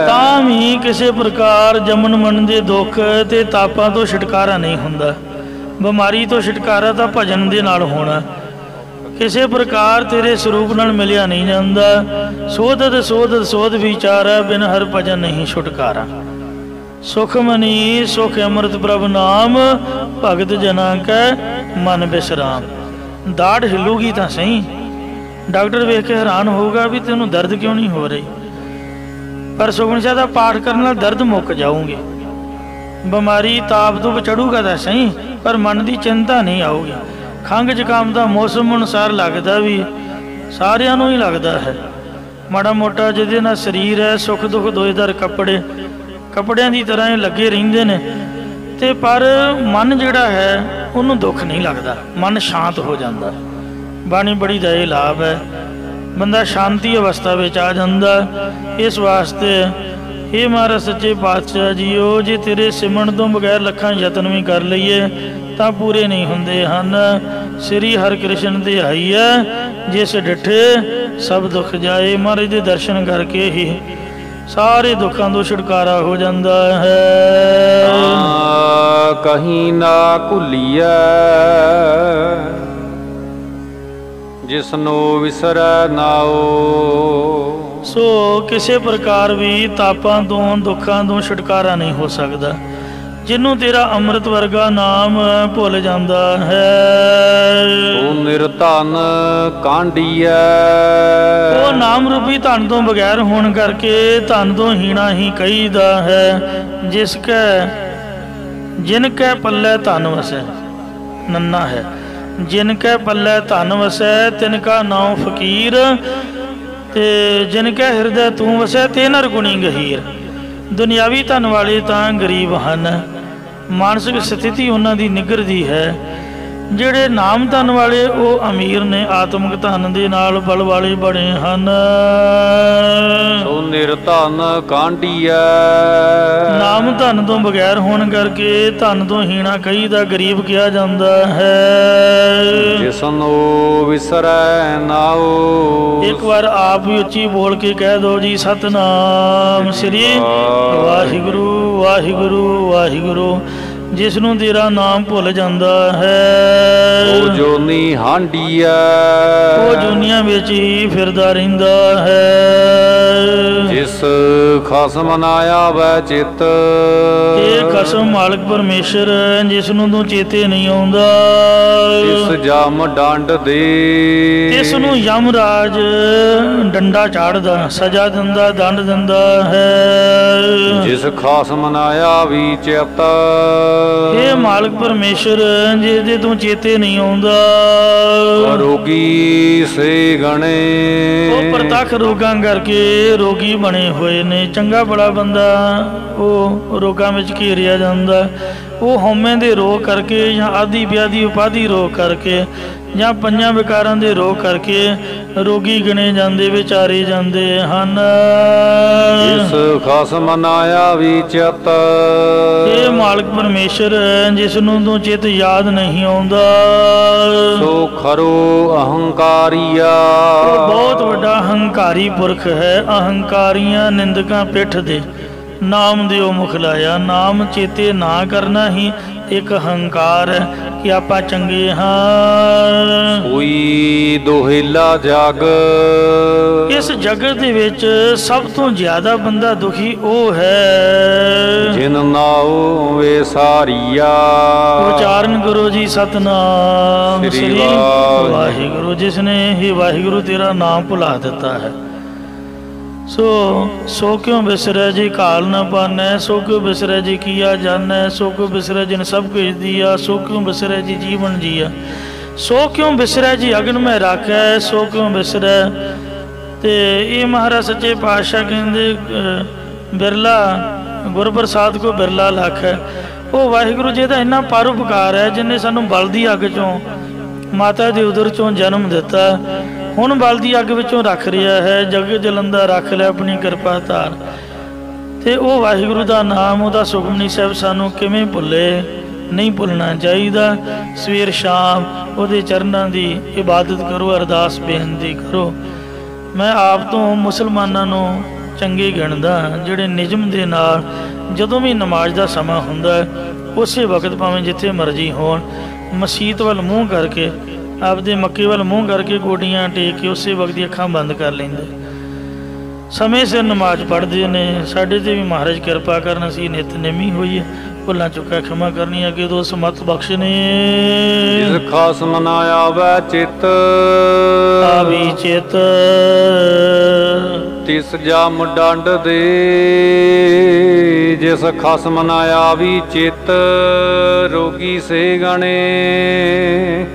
Speaker 2: तां भी किसी प्रकार जमन मन दे दुख ते तापां तो छुटकारा नहीं हुंदा। बिमारी तो छुटकारा तां भजन दे नाल होना, किसी प्रकार तेरे स्वरूप नाल मिलिया नहीं जाता। सोधत सोधत सोध विचारा, बिन हर भजन नहीं छुटकारा। सुख मनी सुख अमृत प्रभ नाम, भगत जना कै मन विश्राम। दाढ़ हिलूगी तो सही, डॉक्टर वेख के हैरान होगा भी तेनों दर्द क्यों नहीं हो रही, पर सुखमनी साहिब दा पाठ करने नाल दर्द मुक जाऊंगी। बीमारी ताप तो चढ़ूगा तो सही, पर मन की चिंता नहीं आऊगी। खंघ जुकाम का मौसम अनुसार लगता भी सारिਆਂ ਨੂੰ ही लगता है, माड़ा मोटा जिहदे नाल शरीर है सुख दुख दोएदार कपड़े कपड़ियां की तरह ही लगे रहिंदे ने, ते पर मन जिहड़ा है उन्होंने दुख नहीं लगता, मन शांत हो जाता। बाणी बड़ी दा इह लाभ है, बंदा शांति अवस्था में आ जाता। इस वास्ते हे महाराज सच्चे पातशाह जीओ, जे तेरे सिमरन तो बगैर लखां यतन भी कर लईए तां पूरे नहीं हुंदे हन। श्री हर कृष्ण ते आई है जिस डिठे सब दुख जाए। महाराज दे दर्शन करके ही सारे दुखों तो छुटकारा हो जाता है।
Speaker 1: कहीं ना भुलिया, जिसनो विसरै नाओ,
Speaker 2: सो किसी प्रकार भी तापां तो दुखों तो छुटकारा नहीं हो सकता जिन्हों तेरा अमृत वर्गा नाम भुल जाता है।
Speaker 1: ओ निर्धन कांडिया,
Speaker 2: वो नाम रूपी धन तो बगैर होने करके धन तो हीना ही कहीदा है। जिसकै जिनकै पल्ले धन वसै, नन्ना है, जिनकै पल्ले धन वसै तिनका नाम फकीर, ते जिनकै हृदय तू वसै ते नर गुणी गहीर। दुनियावी धन वाले तां गरीब हैं, मानसिक स्थिति उन्हां दी निगरदी है। ਜਿਹੜੇ ਨਾਮ ਧਨ ਵਾਲੇ ਉਹ ਅਮੀਰ ਨੇ, ਆਤਮਿਕ ਧਨ ਦੇ ਨਾਲ ਬਲ ਵਾਲੇ ਬਣੇ ਹਨ।
Speaker 1: ਸੋ ਨਿਰਧਨ ਕਾਂਡੀਐ,
Speaker 2: ਨਾਮ ਧਨ ਤੋਂ ਬਗੈਰ ਹੋਣ ਕਰਕੇ ਧਨ ਤੋਂ ਹੀਣਾ ਕਹੀਦਾ, ਗਰੀਬ ਕਿਹਾ ਜਾਂਦਾ ਹੈ।
Speaker 1: ਜਿਸਨੋ ਵਿਸਰੈ ਨਾਉ,
Speaker 2: ਇੱਕ ਵਾਰ ਆਪ ਵੀ ਉੱਚੀ ਬੋਲ ਕੇ ਕਹਿ ਦੋ ਜੀ, ਸਤਨਾਮ ਸ੍ਰੀ ਵਾਹਿਗੁਰੂ ਵਾਹਿਗੁਰੂ ਵਾਹਿਗੁਰੂ। जिसनों तेरा नाम भुल जाता है,
Speaker 1: ओ जोनी हांडिया,
Speaker 2: वो जोनिया विच ही फिरदा रहिंदा है।
Speaker 1: जिस खसम नाया वै चित,
Speaker 2: ये खसम मालिक परमेश्वर जिसनों तू चेते नहीं आउंदा।
Speaker 1: जिस जम डंड दे,
Speaker 2: इसनों यमराज डंडा चाड़दा, सजा दिंदा, दंड दिंदा है।
Speaker 1: जिस खसम नाया भी चित,
Speaker 2: हे मालिक परमेश्वर जिहदे तू चेते नहीं आउंदा।
Speaker 1: रोगी से गणे,
Speaker 2: वो प्रतख रोगां करके रोगी बने हुए ने। चंगा बड़ा बंदा वो रोगां विच घेरिया जांदा, वो हौमे दे रोग करके या आदि व्याधि उपाधि रोग करके ਜਾਂ ਪੰਜਾਂ ਵਿਕਾਰਾਂ ਦੇ ਰੋਗ ਕਰਕੇ ਰੋਗੀ ਗਿਣੇ ਜਾਂਦੇ, ਵਿਚਾਰੇ ਜਾਂਦੇ ਹਨ।
Speaker 1: ਇਸ ਖਸਮ ਨਾਇਆ ਵੀ ਚਿਤ,
Speaker 2: ਇਹ ਮਾਲਕ ਪਰਮੇਸ਼ਰ ਜਿਸ ਨੂੰ ਤੂੰ ਚਿਤ ਯਾਦ ਨਹੀਂ ਆਉਂਦਾ,
Speaker 1: ਸੋ ਖਰੋ ਅਹੰਕਾਰੀਆ,
Speaker 2: ਉਹ ਬਹੁਤ ਵੱਡਾ ਹੰਕਾਰੀ ਪੁਰਖ ਹੈ। ਅਹੰਕਾਰੀਆਂ ਨਿੰਦਕਾਂ ਪਿੱਠ ਦੇ ਨਾਮ ਦਿਓ ਮੁਖ ਲਾਇਆ। ਨਾਮ ਚੇਤੇ ਨਾ ਕਰਨਾ ਹੀ ਇੱਕ ਹੰਕਾਰ ਹੈ ਕਿ ਆਪਾਂ ਚੰਗੇ ਹਾਂ।
Speaker 1: ਕੋਈ ਦੋਹੇਲਾ ਜਗ,
Speaker 2: ਇਸ ਜਗਤ ਦੇ ਵਿੱਚ ਸਭ ਤੋਂ ਜ਼ਿਆਦਾ ਬੰਦਾ ਦੁਖੀ ਉਹ ਹੈ
Speaker 1: ਜਿਨ ਨਾਉ ਵੇ ਸਾਰੀਆ।
Speaker 2: ਉਚਾਰਨ ਕਰੋ ਜੀ ਸਤਨਾਮ ਸ੍ਰੀ ਵਾਹਿਗੁਰੂ। ਜਿਸ ਨੇ ਹੀ ਵਾਹਿਗੁਰੂ ਤੇਰਾ ਨਾਮ ਭੁਲਾ ਦਿੱਤਾ ਹੈ। सो क्यों बिसरै जी काल न पानै, सो क्यों बिसरै जी किया जानै, सो क्यों बिसरै जिन सब कुछ दिया, सो क्यों बिसरै जी जीवन जिया, सो क्यों बिसरै जी अग्न में राखै, सो क्यों बिसरै। ते ये महाराज सच्चे पातशाह कहते बिरला गुरप्रसाद को बिरला लख है। वो वाहिगुरू जी का इन्ना परोपकार है जिन्हें सानू बल दी अग चों ਮਾਤਾ ਦੇ ਉਦਰ ਚੋਂ ਜਨਮ ਦਿੱਤਾ, ਹੁਣ ਬਲਦੀ ਅੱਗ ਵਿੱਚੋਂ ਰੱਖ ਰਿਹਾ ਹੈ। ਜਗ ਜਲੰਦਾ ਰੱਖ ਲੈ ਆਪਣੀ ਕਿਰਪਾ ਧਾਰ। ਤੇ ਉਹ ਵਾਹਿਗੁਰੂ ਦਾ ਨਾਮ, ਉਹਦਾ ਸੁਖਮਨੀ ਸਾਹਿਬ ਸਾਨੂੰ ਕਿਵੇਂ ਭੁੱਲੇ? ਨਹੀਂ ਭੁੱਲਣਾ ਚਾਹੀਦਾ। ਸਵੇਰ ਸ਼ਾਮ ਉਹਦੇ ਚਰਨਾਂ ਦੀ ਇਬਾਦਤ ਕਰੋ, ਅਰਦਾਸ ਬੇਨਤੀ ਕਰੋ। ਮੈਂ ਆਪ ਤੋਂ ਮੁਸਲਮਾਨਾਂ ਨੂੰ ਚੰਗੇ ਗਿਣਦਾ ਜਿਹੜੇ ਨਿਯਮ ਦੇ ਨਾਲ ਜਦੋਂ ਵੀ ਨਮਾਜ਼ ਦਾ ਸਮਾਂ ਹੁੰਦਾ ਹੈ ਉਸੇ ਵਕਤ ਭਾਵੇਂ ਜਿੱਥੇ ਮਰਜ਼ੀ ਹੋਣ ਮਸੀਤ ਵੱਲ ਮੂੰਹ ਕਰਕੇ, ਆਪਦੇ ਮੱਕੇ ਵੱਲ ਮੂੰਹ ਕਰਕੇ, ਗੋਡੀਆਂ ਟੇਕ ਕੇ ਉਸੇ ਵਕਤ ਦੀ ਅੱਖਾਂ ਬੰਦ ਕਰ ਲੈਂਦੇ, ਸਮੇਂ ਸਿਰ ਨਮਾਜ਼ ਪੜ੍ਹਦੇ ਨੇ। ਸਾਡੇ 'ਤੇ ਵੀ ਮਹਾਰਾਜ ਕਿਰਪਾ ਕਰਨ, ਅਸੀਂ ਨਿਤਨੇਮੀ ਹੋਈਏ। ਭੁੱਲਾਂ ਚੁੱਕਾ ਖਿਮਾ ਕਰਨੀ, ਅੱਗੇ ਤੋਂ ਸਮਤ ਬਖਸ਼ਣੇ।
Speaker 1: ਜਿਸ ਖਾਸਮ ਨਾ ਆਵੈ ਚਿਤ,
Speaker 2: ਆਵੀ ਚਿਤ
Speaker 1: ਤਿਸ ਜਾਮ ਡੰਡ ਦੇ। ਜਿਸ ਖਸਮ ਨਾ ਆਵੀ ਚਿਤ, ਰੋਗੀ ਸੇ ਗਣੇ।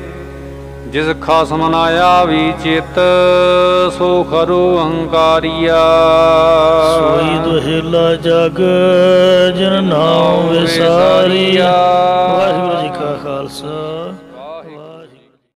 Speaker 1: ਜਿਸ ਖਸਮ ਨਾ ਆਵੀ ਚਿਤ, ਸੋ ਖਰੋ ਅਹੰਕਾਰੀਆ।
Speaker 2: ਸੋਈ ਦੁਹਿਲਾ ਜਗ ਜਿਨ ਨਾਮ ਵਿਸਾਰੀਆ। ਵਾਹਿਗੁਰੂ ਜੀ ਕਾ ਖਾਲਸਾ।